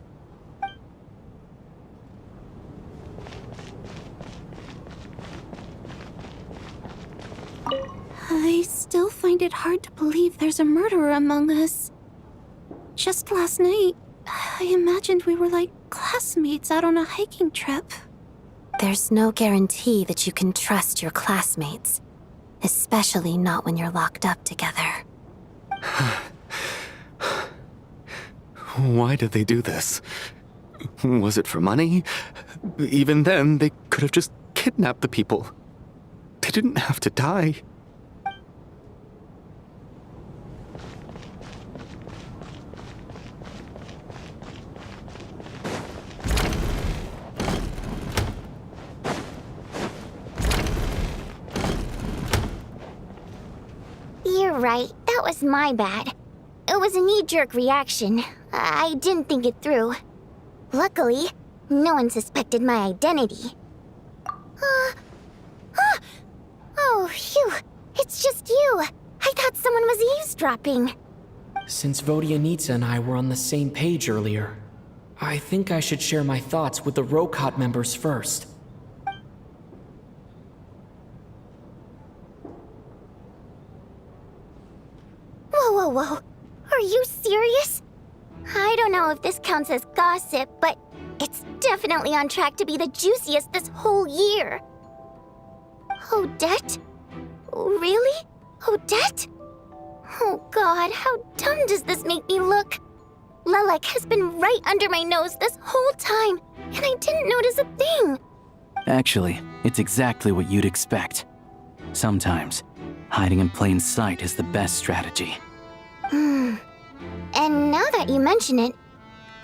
[SPEAKER 17] I still find it hard to believe there's a murderer among us. Just last night, I imagined we were like classmates out on a hiking trip.
[SPEAKER 18] There's no guarantee that you can trust your classmates, especially not when you're locked up together.
[SPEAKER 11] Why did they do this? Was it for money? Even then, they could have just kidnapped the people. They didn't have to die.
[SPEAKER 16] You're right. That was my bad. It was a knee-jerk reaction. I didn't think it through. Luckily, no one suspected my identity. Oh, phew. It's just you. I thought someone was eavesdropping.
[SPEAKER 4] Since Vodianitsa and I were on the same page earlier, I think I should share my thoughts with the Rokot members first.
[SPEAKER 16] Whoa. Are you serious? I don't know if this counts as gossip, but it's definitely on track to be the juiciest this whole year. Odette? Really? Odette? Oh god, how dumb does this make me look? Lelek has been right under my nose this whole time, and I didn't notice a thing.
[SPEAKER 14] Actually, it's exactly what you'd expect. Sometimes, hiding in plain sight is the best strategy.
[SPEAKER 16] And now that you mention it,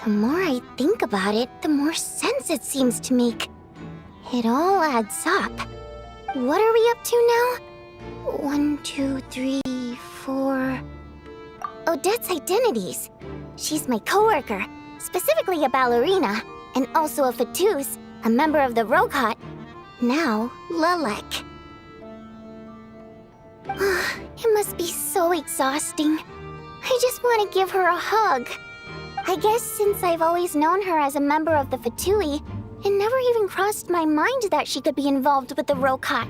[SPEAKER 16] the more I think about it, the more sense it seems to make. It all adds up. What are we up to now? 1, 2, 3, 4... Odette's identities. She's my coworker, specifically a ballerina, and also a Fatus, a member of the Rokot. Now, Lelek. It must be so exhausting. I just want to give her a hug. I guess since I've always known her as a member of the Fatui, it never even crossed my mind that she could be involved with the Rokot,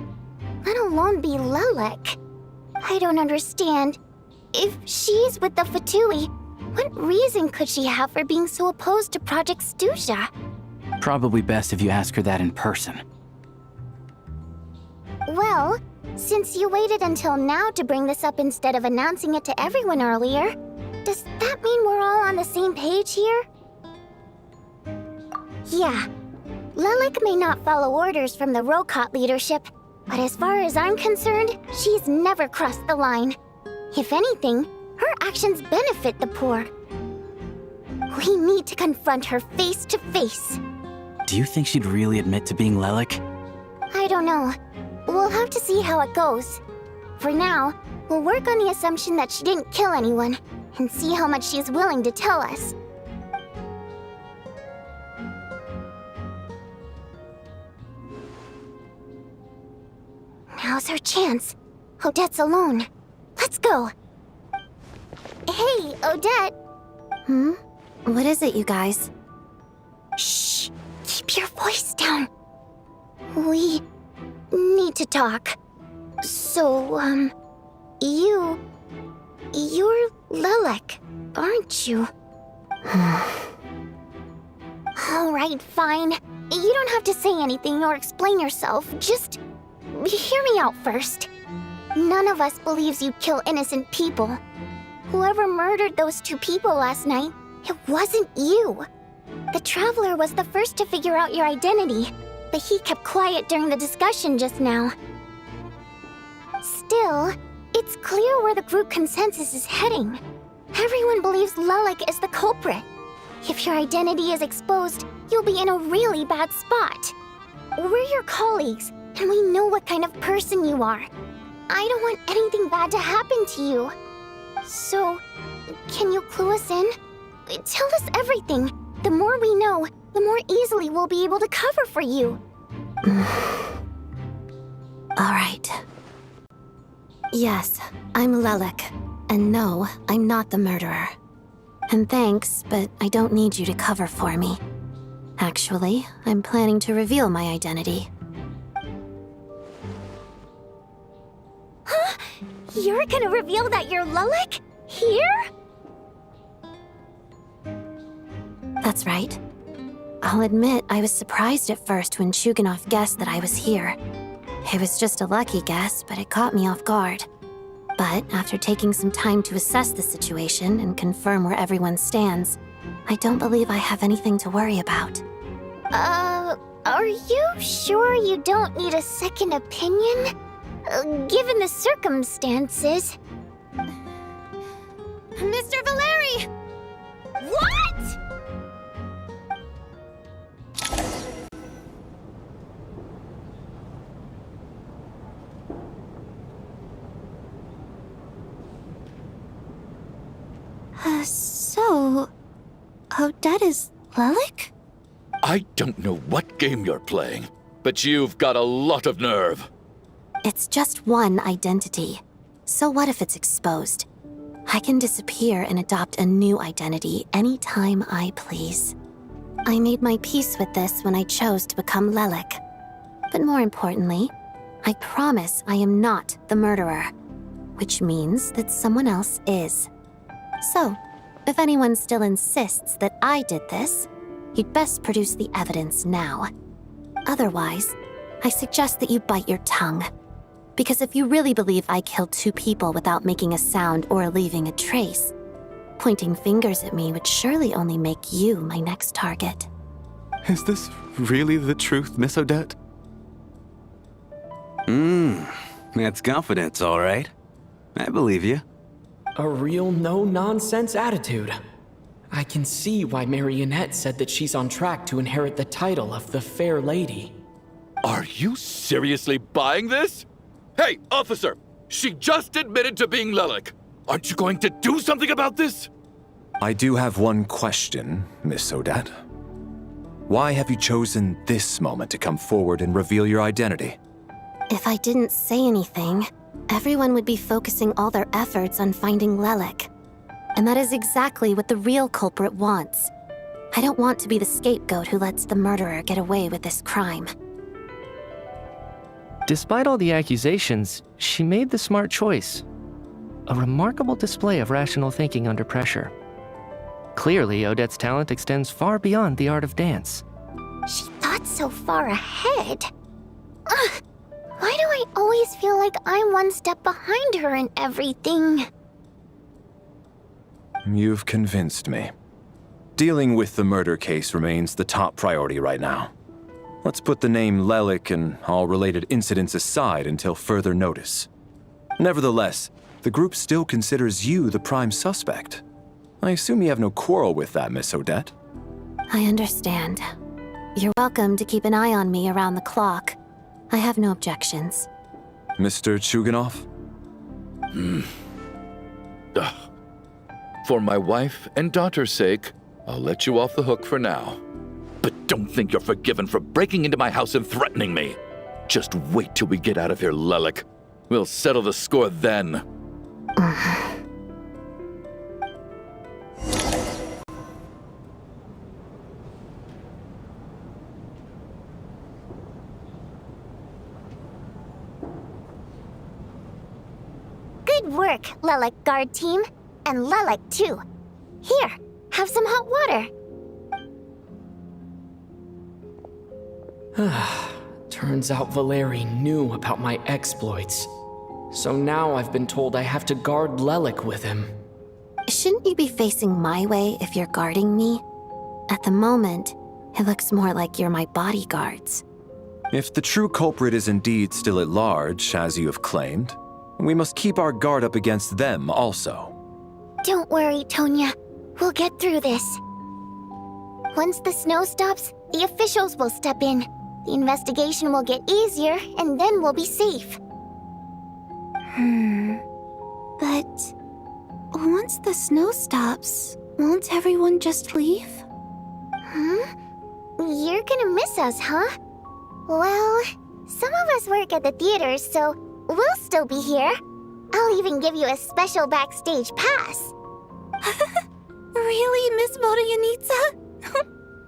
[SPEAKER 16] let alone be Lelek. I don't understand. If she's with the Fatui, what reason could she have for being so opposed to Project Stuja?
[SPEAKER 14] Probably best if you ask her that in person.
[SPEAKER 16] Well, since you waited until now to bring this up instead of announcing it to everyone earlier, does that mean we're all on the same page here? Yeah. Lelek may not follow orders from the Rokot leadership, but as far as I'm concerned, she's never crossed the line. If anything, her actions benefit the poor. We need to confront her face to face.
[SPEAKER 14] Do you think she'd really admit to being Lelek?
[SPEAKER 16] I don't know. We'll have to see how it goes. For now, we'll work on the assumption that she didn't kill anyone, and see how much she's willing to tell us. Now's her chance. Odette's alone. Let's go. Hey, Odette.
[SPEAKER 18] What is it, you guys?
[SPEAKER 16] Shh. Keep your voice down. We need to talk. So, you're Lelek, aren't you? All right, fine. You don't have to say anything or explain yourself. Just hear me out first. None of us believes you'd kill innocent people. Whoever murdered those 2 people last night, it wasn't you. The Traveler was the first to figure out your identity, but he kept quiet during the discussion just now. Still, it's clear where the group consensus is heading. Everyone believes Lelek is the culprit. If your identity is exposed, you'll be in a really bad spot. We're your colleagues, and we know what kind of person you are. I don't want anything bad to happen to you. So, can you clue us in? Tell us everything. The more we know, the more easily we'll be able to cover for you.
[SPEAKER 18] All right. Yes, I'm Lelek. And no, I'm not the murderer. And thanks, but I don't need you to cover for me. Actually, I'm planning to reveal my identity.
[SPEAKER 16] Huh? You're gonna reveal that you're Lelek? Here?
[SPEAKER 18] That's right. I'll admit I was surprised at first when Shuganov guessed that I was here. It was just a lucky guess, but it caught me off guard. But after taking some time to assess the situation and confirm where everyone stands, I don't believe I have anything to worry about.
[SPEAKER 16] Are you sure you don't need a second opinion? Given the circumstances.
[SPEAKER 17] Mr. Valeri!
[SPEAKER 16] What?!
[SPEAKER 17] Odette is Lelik?
[SPEAKER 10] I don't know what game you're playing, but you've got a lot of nerve.
[SPEAKER 18] It's just one identity. So what if it's exposed? I can disappear and adopt a new identity anytime I please. I made my peace with this when I chose to become Lelik. But more importantly, I promise I am not the murderer, which means that someone else is. So, if anyone still insists that I did this, you'd best produce the evidence now. Otherwise, I suggest that you bite your tongue. Because if you really believe I killed 2 people without making a sound or leaving a trace, pointing fingers at me would surely only make you my next target.
[SPEAKER 11] Is this really the truth, Miss Odette?
[SPEAKER 15] That's confidence, all right. I believe you.
[SPEAKER 4] A real no-nonsense attitude. I can see why Marionette said that she's on track to inherit the title of the Fair Lady.
[SPEAKER 10] Are you seriously buying this? Hey, officer! She just admitted to being Lelik. Aren't you going to do something about this?
[SPEAKER 8] I do have one question, Miss Odette. Why have you chosen this moment to come forward and reveal your identity?
[SPEAKER 18] If I didn't say anything, everyone would be focusing all their efforts on finding Lelik. And that is exactly what the real culprit wants. I don't want to be the scapegoat who lets the murderer get away with this crime.
[SPEAKER 9] Despite all the accusations, she made the smart choice. A remarkable display of rational thinking under pressure. Clearly, Odette's talent extends far beyond the art of dance.
[SPEAKER 16] She thought so far ahead. Ugh, why do I always feel like I'm one step behind her in everything?
[SPEAKER 8] You've convinced me. Dealing with the murder case remains the top priority right now. Let's put the name Lelik and all related incidents aside until further notice. Nevertheless, the group still considers you the prime suspect. I assume you have no quarrel with that, Miss Odette?
[SPEAKER 18] I understand. You're welcome to keep an eye on me around the clock. I have no objections.
[SPEAKER 8] Mr. Chuganov?
[SPEAKER 10] For my wife and daughter's sake, I'll let you off the hook for now. But don't think you're forgiven for breaking into my house and threatening me. Just wait till we get out of here, Lelik. We'll settle the score then.
[SPEAKER 16] Good work, Lelik guard team. And Lelik too. Here, have some hot water.
[SPEAKER 4] Turns out Valeri knew about my exploits. So now I've been told I have to guard Lelik with him.
[SPEAKER 18] Shouldn't you be facing my way if you're guarding me? At the moment, it looks more like you're my bodyguards.
[SPEAKER 8] If the true culprit is indeed still at large, as you have claimed, we must keep our guard up against them also.
[SPEAKER 16] Don't worry, Tonya. We'll get through this. Once the snow stops, the officials will step in. The investigation will get easier, and then we'll be safe.
[SPEAKER 17] But once the snow stops, won't everyone just leave?
[SPEAKER 16] You're gonna miss us, huh? Well, some of us work at the theater, so we'll still be here. I'll even give you a special backstage pass.
[SPEAKER 17] Really, Miss Vodyanitsa?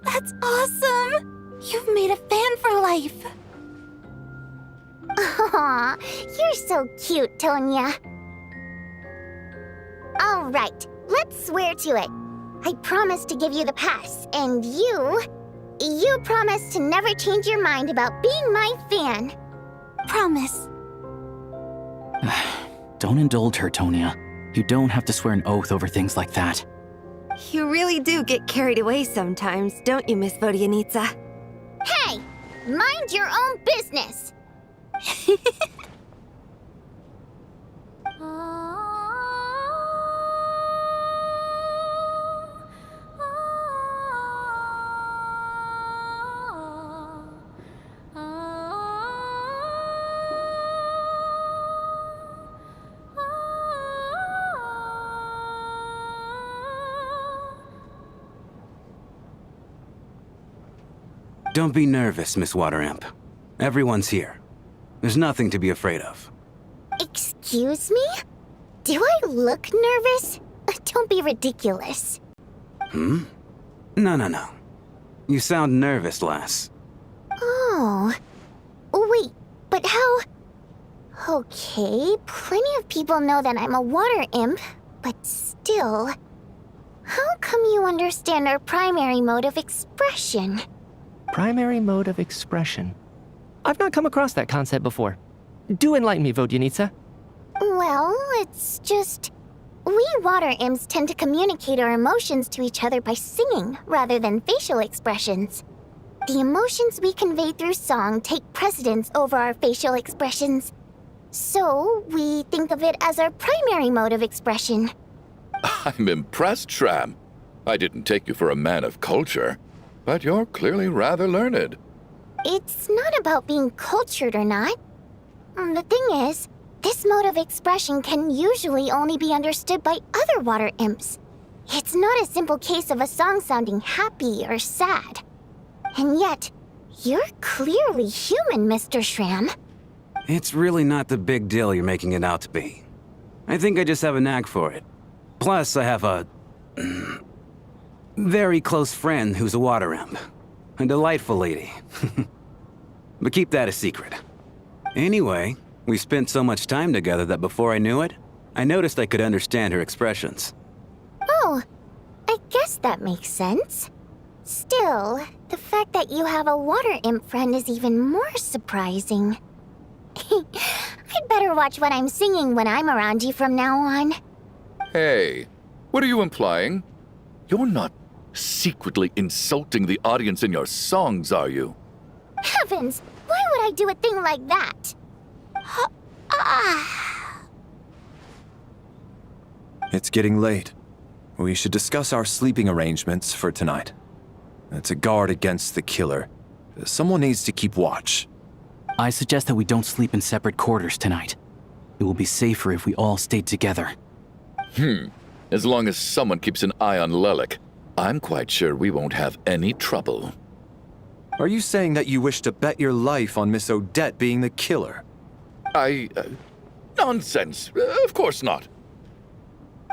[SPEAKER 17] That's awesome! You've made a fan for life.
[SPEAKER 16] Aw, you're so cute, Tonya. All right, let's swear to it. I promise to give you the pass, and you promise to never change your mind about being my fan.
[SPEAKER 17] Promise.
[SPEAKER 14] Don't indulge her, Tonya. You don't have to swear an oath over things like that.
[SPEAKER 6] You really do get carried away sometimes, don't you, Miss Vodyanitsa?
[SPEAKER 16] Hey, mind your own business.
[SPEAKER 15] Don't be nervous, Miss Water Imp. Everyone's here. There's nothing to be afraid of.
[SPEAKER 16] Excuse me? Do I look nervous? Don't be ridiculous.
[SPEAKER 15] No. You sound nervous, lass.
[SPEAKER 16] Oh. Wait, but how... Okay, plenty of people know that I'm a water imp, but still... How come you understand our primary mode of expression?
[SPEAKER 9] Primary mode of expression. I've not come across that concept before. Do enlighten me, Vodyanitsa.
[SPEAKER 16] Well, it's just... We water imps tend to communicate our emotions to each other by singing, rather than facial expressions. The emotions we convey through song take precedence over our facial expressions. So, we think of it as our primary mode of expression.
[SPEAKER 10] I'm impressed, Shram. I didn't take you for a man of culture, but you're clearly rather learned.
[SPEAKER 16] It's not about being cultured or not. The thing is, this mode of expression can usually only be understood by other water imps. It's not a simple case of a song sounding happy or sad. And yet, you're clearly human, Mr. Shram.
[SPEAKER 15] It's really not the big deal you're making it out to be. I think I just have a knack for it. Plus, I have a... very close friend who's a water imp. A delightful lady. But keep that a secret. Anyway, we spent so much time together that before I knew it, I noticed I could understand her expressions.
[SPEAKER 16] Oh, I guess that makes sense. Still, the fact that you have a water imp friend is even more surprising. I'd better watch what I'm singing when I'm around you from now on.
[SPEAKER 10] Hey, what are you implying? You're not secretly insulting the audience in your songs, are you?
[SPEAKER 16] Heavens, why would I do a thing like that?
[SPEAKER 8] It's getting late. We should discuss our sleeping arrangements for tonight. To guard against the killer, someone needs to keep watch.
[SPEAKER 14] I suggest that we don't sleep in separate quarters tonight. It will be safer if we all stayed together.
[SPEAKER 10] As long as someone keeps an eye on Lelik, I'm quite sure we won't have any trouble.
[SPEAKER 8] Are you saying that you wish to bet your life on Miss Odette being the killer?
[SPEAKER 10] Nonsense. Of course not.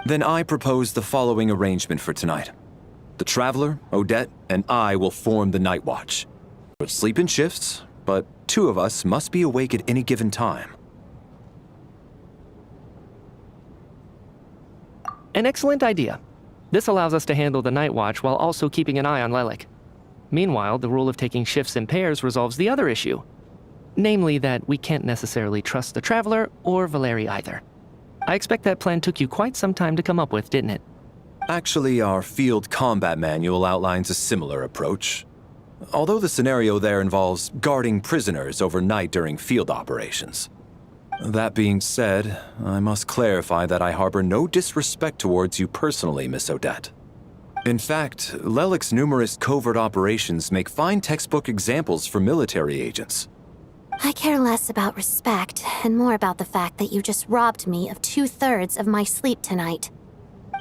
[SPEAKER 8] Then I propose the following arrangement for tonight. The Traveler, Odette, and I will form the Night Watch. We'll sleep in shifts, but 2 of us must be awake at any given time.
[SPEAKER 9] An excellent idea. This allows us to handle the Night Watch while also keeping an eye on Lelik. Meanwhile, the rule of taking shifts in pairs resolves the other issue. Namely that we can't necessarily trust the Traveler or Valeri either. I expect that plan took you quite some time to come up with, didn't it?
[SPEAKER 8] Actually, our field combat manual outlines a similar approach. Although the scenario there involves guarding prisoners overnight during field operations. That being said, I must clarify that I harbor no disrespect towards you personally, Miss Odette. In fact, Lelik's numerous covert operations make fine textbook examples for military agents.
[SPEAKER 18] I care less about respect and more about the fact that you just robbed me of 2/3 of my sleep tonight.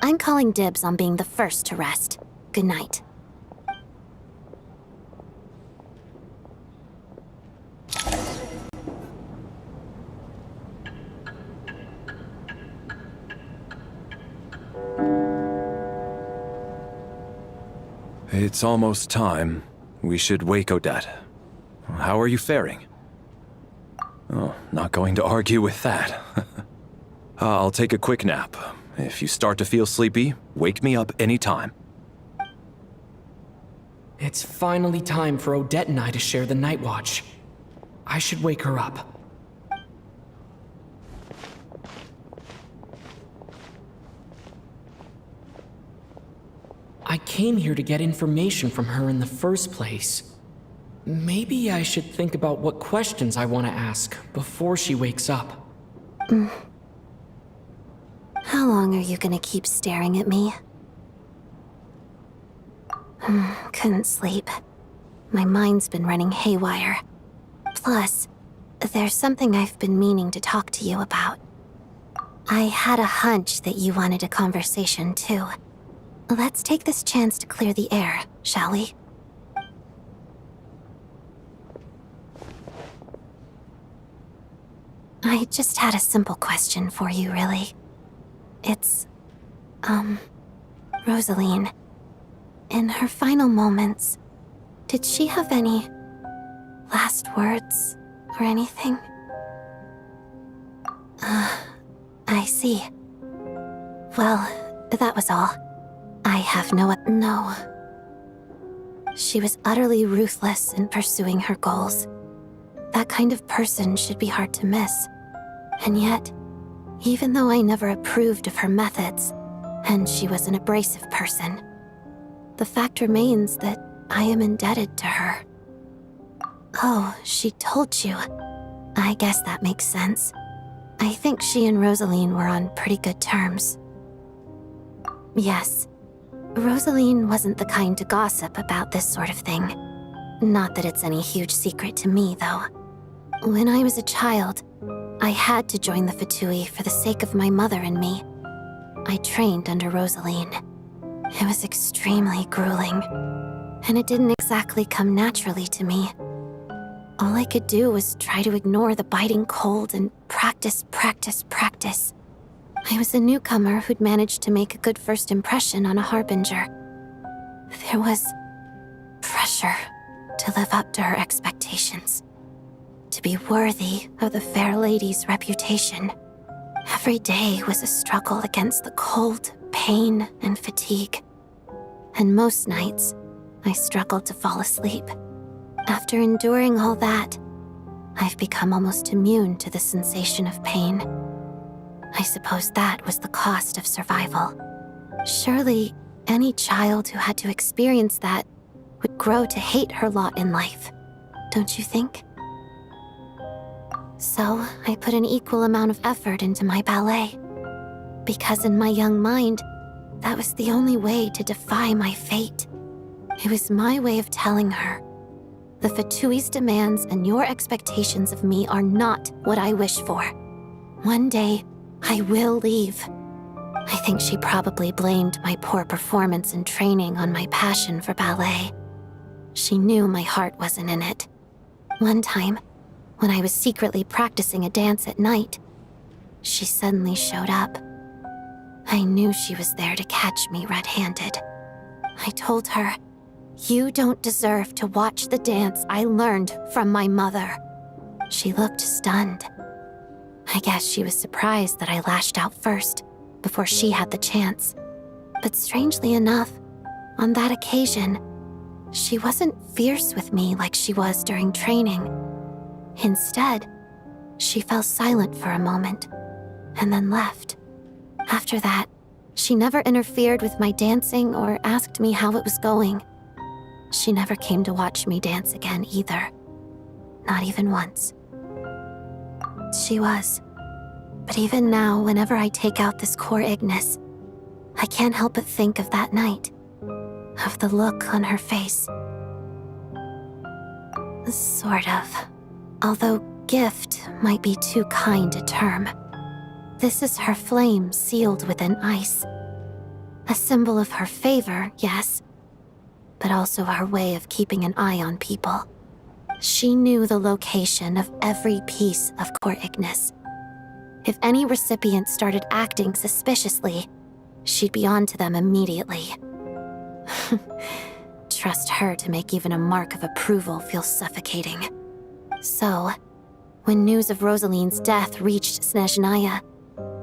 [SPEAKER 18] I'm calling dibs on being the first to rest. Good night.
[SPEAKER 8] It's almost time. We should wake Odette. How are you faring? Oh, not going to argue with that. I'll take a quick nap. If you start to feel sleepy, wake me up anytime.
[SPEAKER 4] It's finally time for Odette and I to share the Night Watch. I should wake her up. I came here to get information from her in the first place. Maybe I should think about what questions I want to ask before she wakes up.
[SPEAKER 18] How long are you gonna keep staring at me? Couldn't sleep. My mind's been running haywire. Plus, there's something I've been meaning to talk to you about. I had a hunch that you wanted a conversation too. Let's take this chance to clear the air, shall we? I just had a simple question for you, really. It's, Rosaline. In her final moments, did she have any last words or anything? I see. Well, that was all. I have no. She was utterly ruthless in pursuing her goals. That kind of person should be hard to miss. And yet, even though I never approved of her methods, and she was an abrasive person, the fact remains that I am indebted to her. Oh, she told you. I guess that makes sense. I think she and Rosaline were on pretty good terms. Yes. Rosaline wasn't the kind to gossip about this sort of thing. Not that it's any huge secret to me, though. When I was a child, I had to join the Fatui for the sake of my mother and me. I trained under Rosaline. It was extremely grueling, and it didn't exactly come naturally to me. All I could do was try to ignore the biting cold and practice. I was a newcomer who'd managed to make a good first impression on a harbinger. There was pressure to live up to her expectations, to be worthy of the fair lady's reputation. Every day was a struggle against the cold, pain, and fatigue. And most nights, I struggled to fall asleep. After enduring all that, I've become almost immune to the sensation of pain. I suppose that was the cost of survival. Surely, any child who had to experience that would grow to hate her lot in life, don't you think? So, I put an equal amount of effort into my ballet. Because in my young mind, that was the only way to defy my fate. It was my way of telling her, the Fatui's demands and your expectations of me are not what I wish for. One day, I will leave. I think she probably blamed my poor performance in training on my passion for ballet. She knew my heart wasn't in it. One time, when I was secretly practicing a dance at night, she suddenly showed up. I knew she was there to catch me red-handed. I told her, "You don't deserve to watch the dance I learned from my mother." She looked stunned. I guess she was surprised that I lashed out first, before she had the chance. But strangely enough, on that occasion, she wasn't fierce with me like she was during training. Instead, she fell silent for a moment, and then left. After that, she never interfered with my dancing or asked me how it was going. She never came to watch me dance again either. Not even once. She was. But even now, whenever I take out this core Ignis, I can't help but think of that night. Of the look on her face. Sort of. Although gift might be too kind a term. This is her flame sealed within ice. A symbol of her favor, yes, but also her way of keeping an eye on people. She knew the location of every piece of core Ignis. If any recipient started acting suspiciously, she'd be on to them immediately. Trust her to make even a mark of approval feel suffocating. So, when news of Rosaline's death reached Snezhnaya,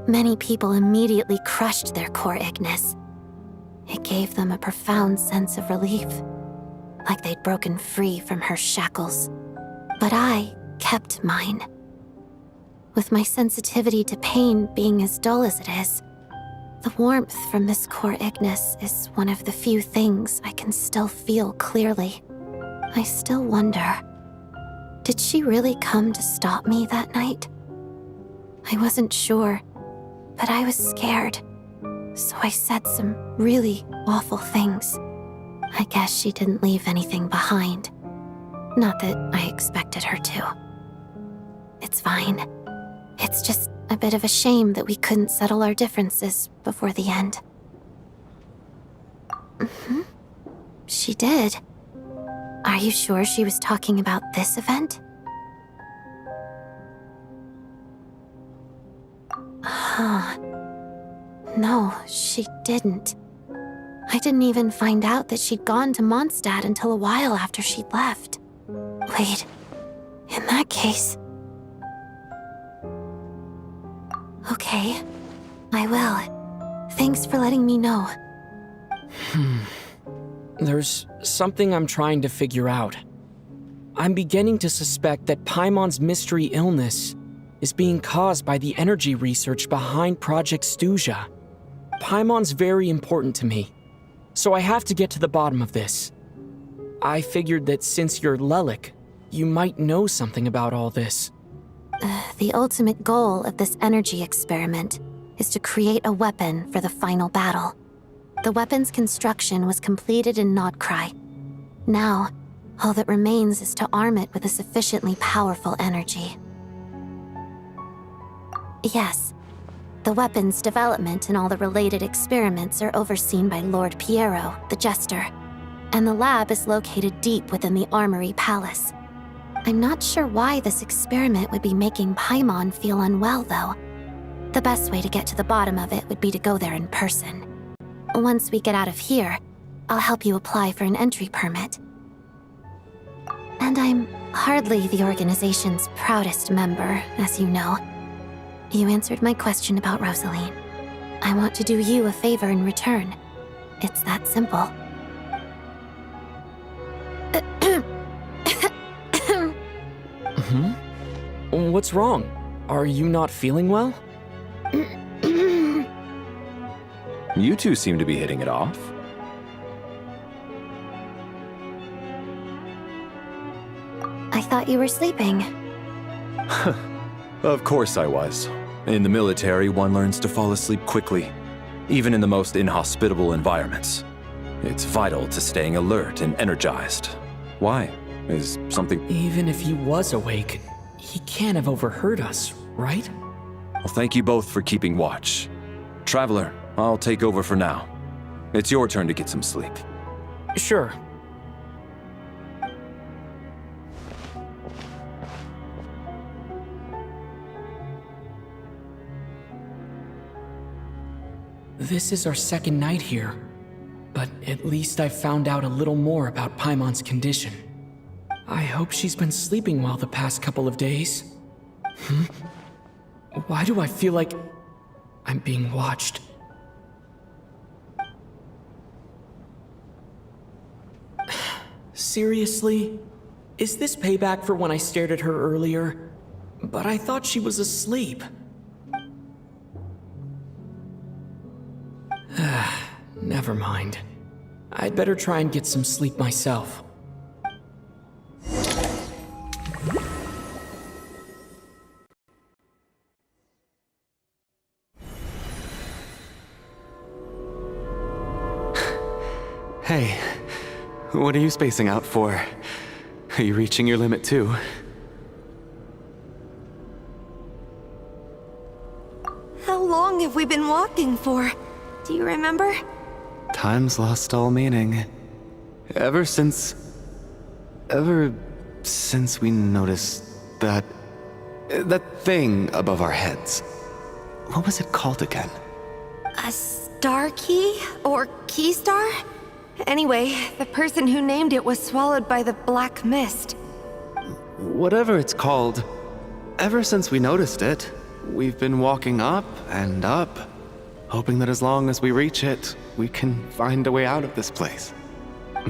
[SPEAKER 18] many people immediately crushed their core Ignis. It gave them a profound sense of relief, like they'd broken free from her shackles. But I kept mine. With my sensitivity to pain being as dull as it is, the warmth from this core Ignis is one of the few things I can still feel clearly. I still wonder, did she really come to stop me that night? I wasn't sure, but I was scared, so I said some really awful things. I guess she didn't leave anything behind. Not that I expected her to. It's fine. It's just a bit of a shame that we couldn't settle our differences before the end. She did. Are you sure she was talking about this event? No, she didn't. I didn't even find out that she'd gone to Mondstadt until a while after she'd left. Wait, in that case... Okay, I will. Thanks for letting me know.
[SPEAKER 4] There's something I'm trying to figure out. I'm beginning to suspect that Paimon's mystery illness is being caused by the energy research behind Project Stuja. Paimon's very important to me, so I have to get to the bottom of this. I figured that since you're Lelik, you might know something about all this.
[SPEAKER 18] The ultimate goal of this energy experiment is to create a weapon for the final battle. The weapon's construction was completed in Nodkrai. Now, all that remains is to arm it with a sufficiently powerful energy. Yes, the weapon's development and all the related experiments are overseen by Lord Piero, the Jester, and the lab is located deep within the Armory Palace. I'm not sure why this experiment would be making Paimon feel unwell, though. The best way to get to the bottom of it would be to go there in person. Once we get out of here, I'll help you apply for an entry permit. And I'm hardly the organization's proudest member, as you know. You answered my question about Rosaline. I want to do you a favor in return. It's that simple.
[SPEAKER 4] What's wrong? Are you not feeling well?
[SPEAKER 8] You two seem to be hitting it off.
[SPEAKER 18] I thought you were sleeping.
[SPEAKER 8] Of course I was. In the military, one learns to fall asleep quickly, even in the most inhospitable environments. It's vital to staying alert and energized. Why? Is something...
[SPEAKER 4] Even if he was awake, he can't have overheard us, right?
[SPEAKER 8] Well, thank you both for keeping watch. Traveler, I'll take over for now. It's your turn to get some sleep.
[SPEAKER 4] Sure. This is our second night here, but at least I found out a little more about Paimon's condition. I hope she's been sleeping well the past couple of days. Why do I feel like I'm being watched? Seriously? Is this payback for when I stared at her earlier? But I thought she was asleep. Never mind. I'd better try and get some sleep myself.
[SPEAKER 11] Hey, what are you spacing out for? Are you reaching your limit too?
[SPEAKER 6] How long have we been walking for? Do you remember?
[SPEAKER 11] Time's lost all meaning. Ever since we noticed that thing above our heads. What was it called again?
[SPEAKER 6] A star key? Or key star? Anyway, the person who named it was swallowed by the black mist.
[SPEAKER 11] Whatever it's called, ever since we noticed it, we've been walking up and up, hoping that as long as we reach it, we can find a way out of this place.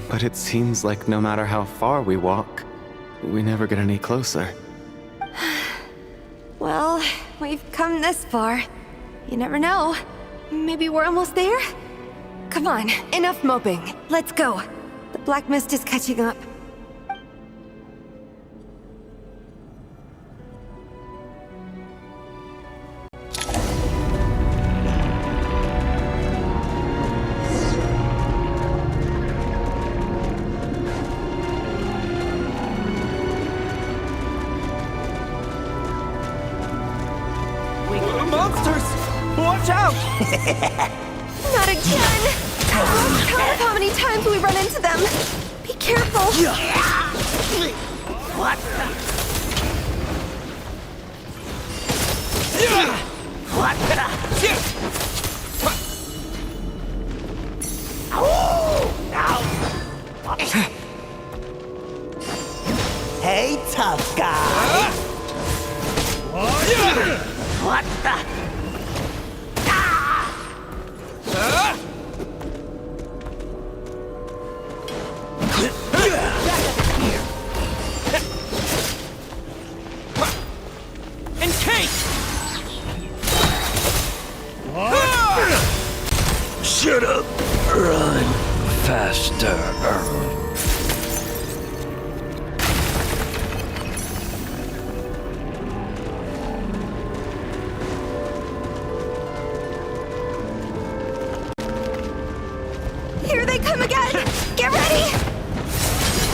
[SPEAKER 11] But it seems like no matter how far we walk, we never get any closer.
[SPEAKER 6] Well, we've come this far. You never know. Maybe we're almost there? Come on, enough moping. Let's go. The black mist is catching up.
[SPEAKER 12] Monsters! Watch out!
[SPEAKER 6] Not again! I lost count of how many times we run into them. Be careful.
[SPEAKER 12] What? What? What the?
[SPEAKER 19] Shut up! Run faster.
[SPEAKER 6] Here they come again! Get ready!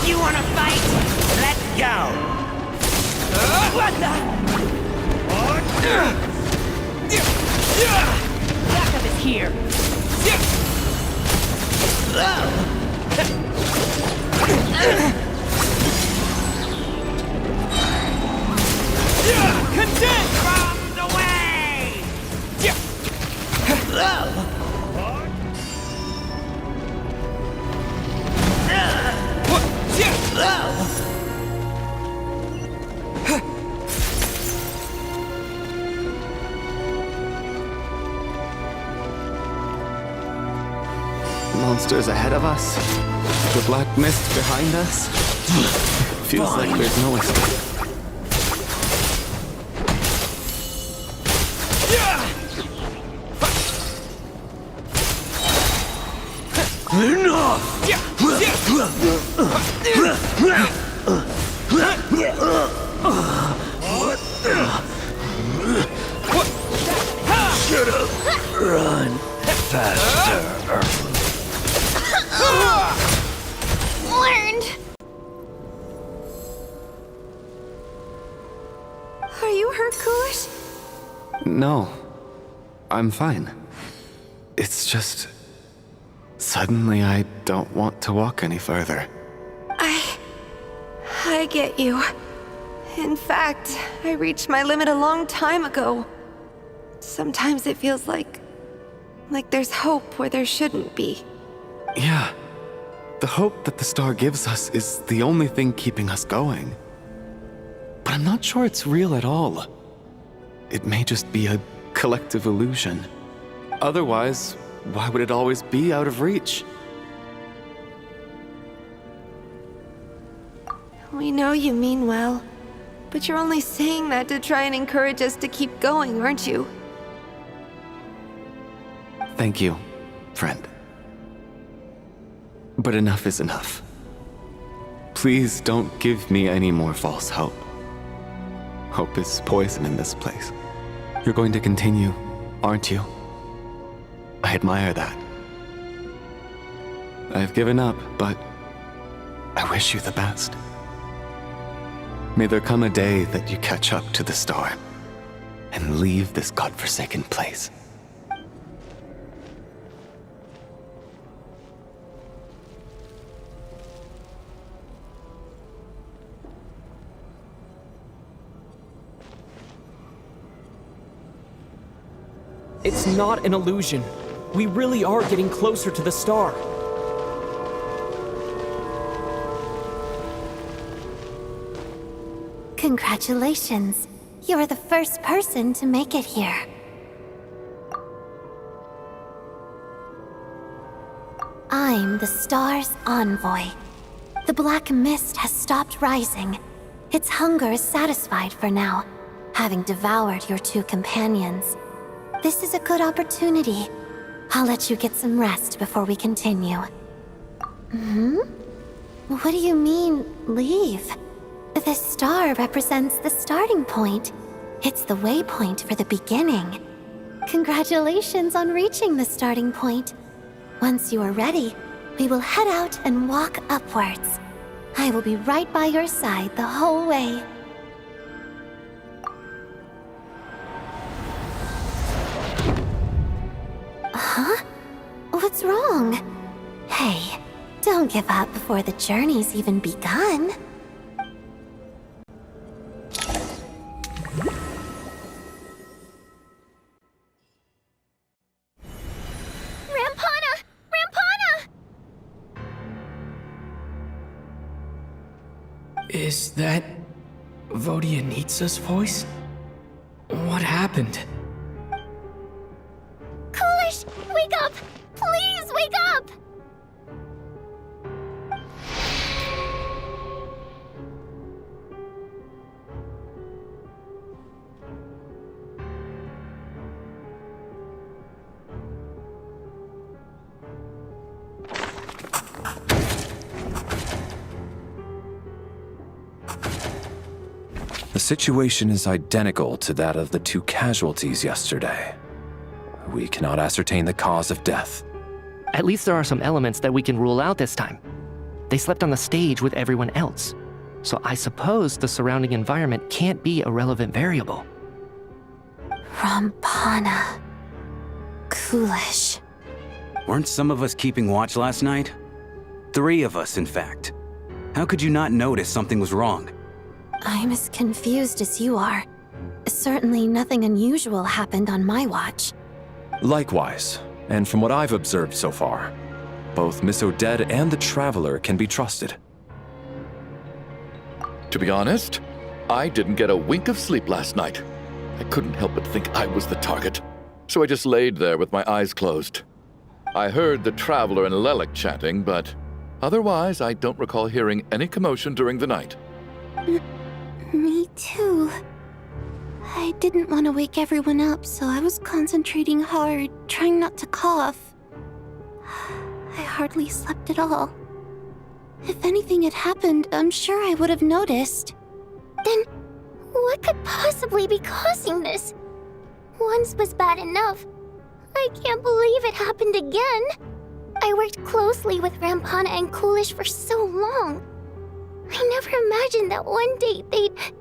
[SPEAKER 12] You wanna fight? Let's go! What the? Backup is here! Content from the way!
[SPEAKER 11] Monsters ahead of us. The black mist behind us. Feels like there's no escape.
[SPEAKER 19] Enough! What the? Shut up! Run faster.
[SPEAKER 6] Learned! Are you hurt, Coolish?
[SPEAKER 11] No. I'm fine. It's just... Suddenly I don't want to walk any further.
[SPEAKER 6] I get you. In fact, I reached my limit a long time ago. Sometimes it feels like there's hope where there shouldn't be.
[SPEAKER 11] Yeah. The hope that the star gives us is the only thing keeping us going. But I'm not sure it's real at all. It may just be a collective illusion. Otherwise, why would it always be out of reach?
[SPEAKER 6] We know you mean well, but you're only saying that to try and encourage us to keep going, aren't you?
[SPEAKER 11] Thank you, friend. But enough is enough. Please don't give me any more false hope. Hope is poison in this place. You're going to continue, aren't you? I admire that. I've given up, but I wish you the best. May there come a day that you catch up to the star and leave this godforsaken place.
[SPEAKER 20] It's not an illusion. We really are getting closer to the star.
[SPEAKER 18] Congratulations. You're the first person to make it here. I'm the star's envoy. The black mist has stopped rising. Its hunger is satisfied for now, having devoured your two companions. This is a good opportunity. I'll let you get some rest before we continue. What do you mean, leave? The star represents the starting point. It's the waypoint for the beginning. Congratulations on reaching the starting point. Once you are ready, we will head out and walk upwards. I will be right by your side the whole way. Huh? What's wrong? Hey, don't give up before the journey's even begun.
[SPEAKER 4] Is that Vodianitsa's voice? What happened?
[SPEAKER 16] Coolish, wake up! Please wake up!
[SPEAKER 8] The situation is identical to that of the 2 casualties yesterday. We cannot ascertain the cause of death.
[SPEAKER 9] At least there are some elements that we can rule out this time. They slept on the stage with everyone else, so I suppose the surrounding environment can't be a relevant variable.
[SPEAKER 18] Rampana. Coolish.
[SPEAKER 15] Weren't some of us keeping watch last night? 3 of us, in fact. How could you not notice something was wrong?
[SPEAKER 18] I'm as confused as you are. Certainly nothing unusual happened on my watch.
[SPEAKER 8] Likewise, and from what I've observed so far, both Miss Odette and the Traveler can be trusted.
[SPEAKER 10] To be honest, I didn't get a wink of sleep last night. I couldn't help but think I was the target, so I just laid there with my eyes closed. I heard the Traveler and Lelik chatting, but otherwise I don't recall hearing any commotion during the night.
[SPEAKER 17] Me too. I didn't want to wake everyone up, so I was concentrating hard, trying not to cough. I hardly slept at all. If anything had happened, I'm sure I would have noticed.
[SPEAKER 16] Then, what could possibly be causing this? Once was bad enough. I can't believe it happened again. I worked closely with Rampana and Coolish for so long. I never imagined that one day they'd...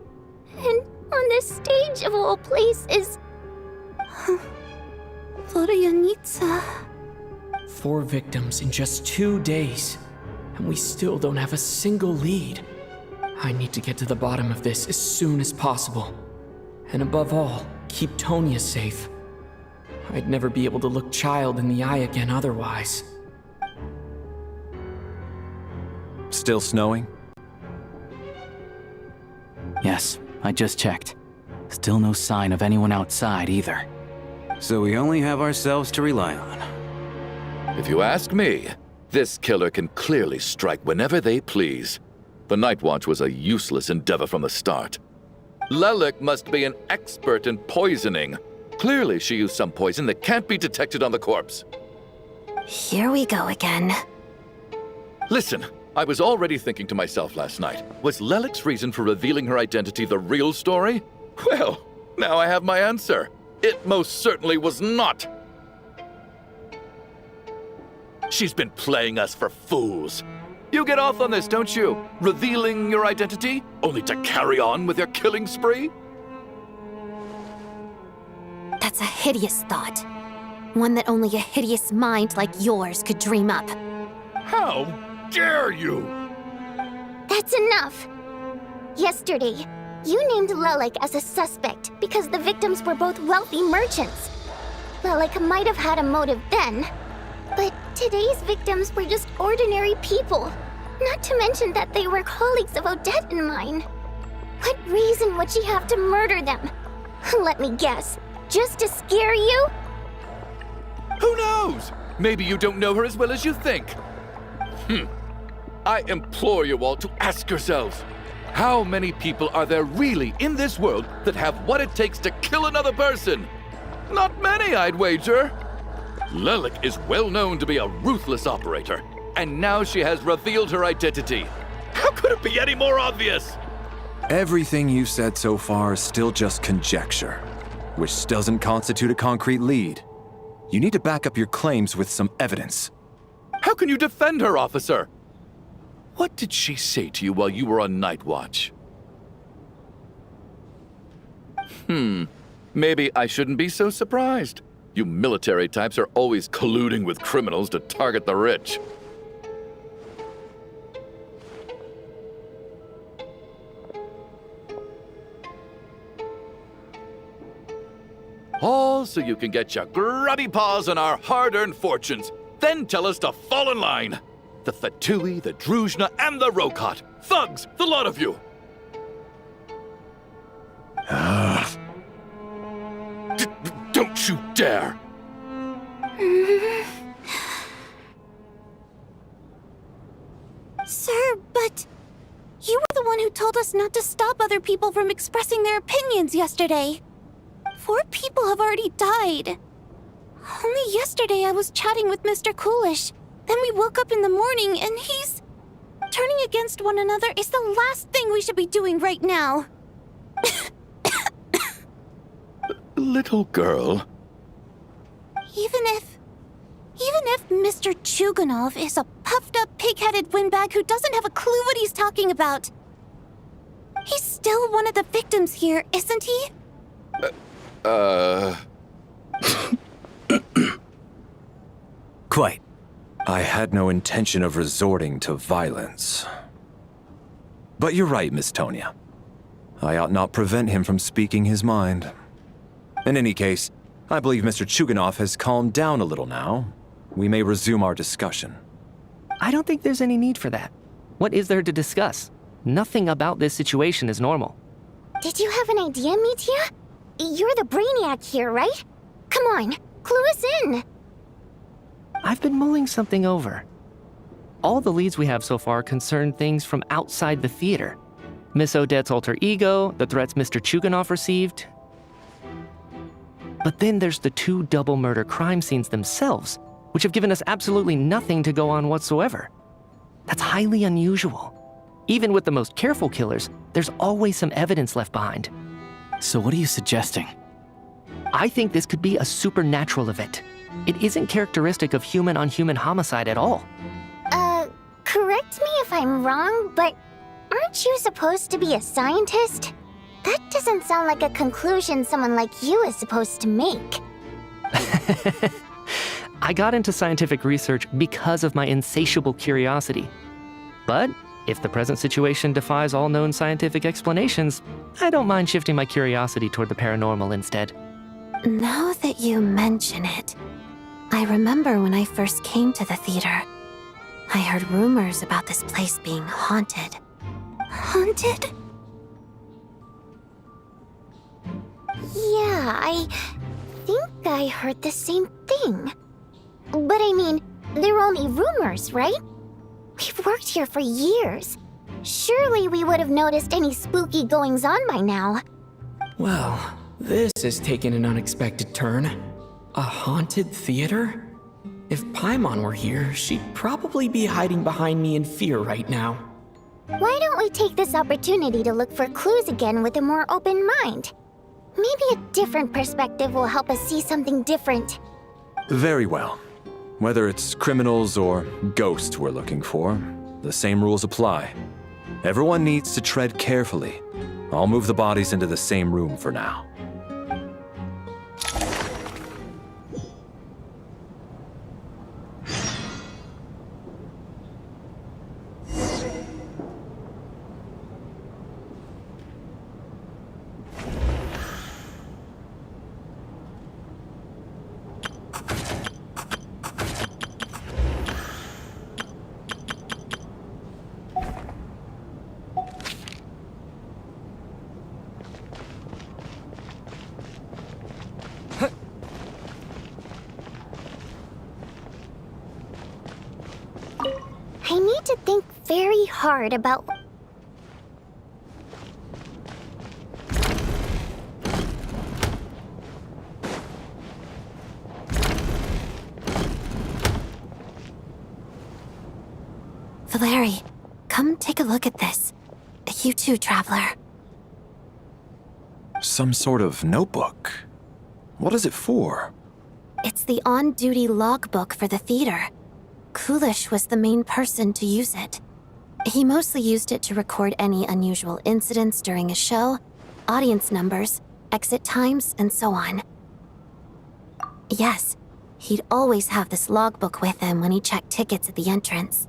[SPEAKER 16] And on the stage of all places...
[SPEAKER 17] Voryanitsa...
[SPEAKER 4] 4 victims in just 2 days, and we still don't have a single lead. I need to get to the bottom of this as soon as possible. And above all, keep Tonya safe. I'd never be able to look Child in the eye again otherwise.
[SPEAKER 8] Still snowing?
[SPEAKER 14] Yes, I just checked. Still no sign of anyone outside either.
[SPEAKER 15] So we only have ourselves to rely on.
[SPEAKER 10] If you ask me, this killer can clearly strike whenever they please. The Night Watch was a useless endeavor from the start. Lelik must be an expert in poisoning. Clearly she used some poison that can't be detected on the corpse.
[SPEAKER 18] Here we go again.
[SPEAKER 10] Listen, I was already thinking to myself last night, was Lelik's reason for revealing her identity the real story? Well, now I have my answer. It most certainly was not. She's been playing us for fools. You get off on this, don't you? Revealing your identity, only to carry on with your killing spree?
[SPEAKER 18] That's a hideous thought. One that only a hideous mind like yours could dream up.
[SPEAKER 10] How dare you?
[SPEAKER 16] That's enough! Yesterday, you named Lelik as a suspect because the victims were both wealthy merchants. Lelik might have had a motive then, but today's victims were just ordinary people. Not to mention that they were colleagues of Odette and mine. What reason would she have to murder them? Let me guess, just to scare you?
[SPEAKER 10] Who knows? Maybe you don't know her as well as you think. I implore you all to ask yourselves, how many people are there really in this world that have what it takes to kill another person? Not many, I'd wager. Lelik is well known to be a ruthless operator, and now she has revealed her identity. How could it be any more obvious?
[SPEAKER 8] Everything you've said so far is still just conjecture, which doesn't constitute a concrete lead. You need to back up your claims with some evidence.
[SPEAKER 10] How can you defend her, officer? What did she say to you while you were on Night Watch? Maybe I shouldn't be so surprised. You military types are always colluding with criminals to target the rich. All so you can get your grubby paws on our hard-earned fortunes, then tell us to fall in line. The Fatui, the Druzhna, and the Rokot. Thugs, the lot of you. Don't you dare!
[SPEAKER 17] Sir, but you were the one who told us not to stop other people from expressing their opinions yesterday. 4 people have already died. Only yesterday I was chatting with Mr. Coolish. Then we woke up in the morning and he's... Turning against one another is the last thing we should be doing right now.
[SPEAKER 10] Little girl.
[SPEAKER 17] Even if Mr. Chuganov is a puffed-up, pig-headed windbag who doesn't have a clue what he's talking about, he's still one of the victims here, isn't he?
[SPEAKER 8] Quite. I had no intention of resorting to violence. But you're right, Miss Tonia. I ought not prevent him from speaking his mind. In any case, I believe Mr. Chuganov has calmed down a little now. We may resume our discussion.
[SPEAKER 9] I don't think there's any need for that. What is there to discuss? Nothing about this situation is normal.
[SPEAKER 16] Did you have an idea, Mitya? You're the brainiac here, right? Come on, clue us in.
[SPEAKER 9] I've been mulling something over. All the leads we have so far concern things from outside the theater. Miss Odette's alter ego, the threats Mr. Chuganov received. But then there's the 2 double murder crime scenes themselves, which have given us absolutely nothing to go on whatsoever. That's highly unusual. Even with the most careful killers, there's always some evidence left behind.
[SPEAKER 14] So what are you suggesting?
[SPEAKER 9] I think this could be a supernatural event. It isn't characteristic of human-on-human homicide at all.
[SPEAKER 16] Correct me if I'm wrong, but aren't you supposed to be a scientist? That doesn't sound like a conclusion someone like you is supposed to make.
[SPEAKER 9] I got into scientific research because of my insatiable curiosity. But if the present situation defies all known scientific explanations, I don't mind shifting my curiosity toward the paranormal instead.
[SPEAKER 18] Now that you mention it, I remember when I first came to the theater, I heard rumors about this place being haunted.
[SPEAKER 17] Haunted?
[SPEAKER 16] Yeah, I think I heard the same thing. But I mean, they're only rumors, right? We've worked here for years. Surely we would have noticed any spooky goings-on by now.
[SPEAKER 4] Well, this has taken an unexpected turn. A haunted theater? If Paimon were here, she'd probably be hiding behind me in fear right now.
[SPEAKER 16] Why don't we take this opportunity to look for clues again with a more open mind? Maybe a different perspective will help us see something different.
[SPEAKER 8] Very well. Whether it's criminals or ghosts we're looking for, the same rules apply. Everyone needs to tread carefully. I'll move the bodies into the same room for now.
[SPEAKER 16] I need to think very hard about...
[SPEAKER 18] Valeri, come take a look at this. You too, Traveler.
[SPEAKER 8] Some sort of notebook. What is it for?
[SPEAKER 18] It's the on-duty logbook for the theater. Coolish was the main person to use it. He mostly used it to record any unusual incidents during a show, audience numbers, exit times, and so on. Yes, he'd always have this logbook with him when he checked tickets at the entrance.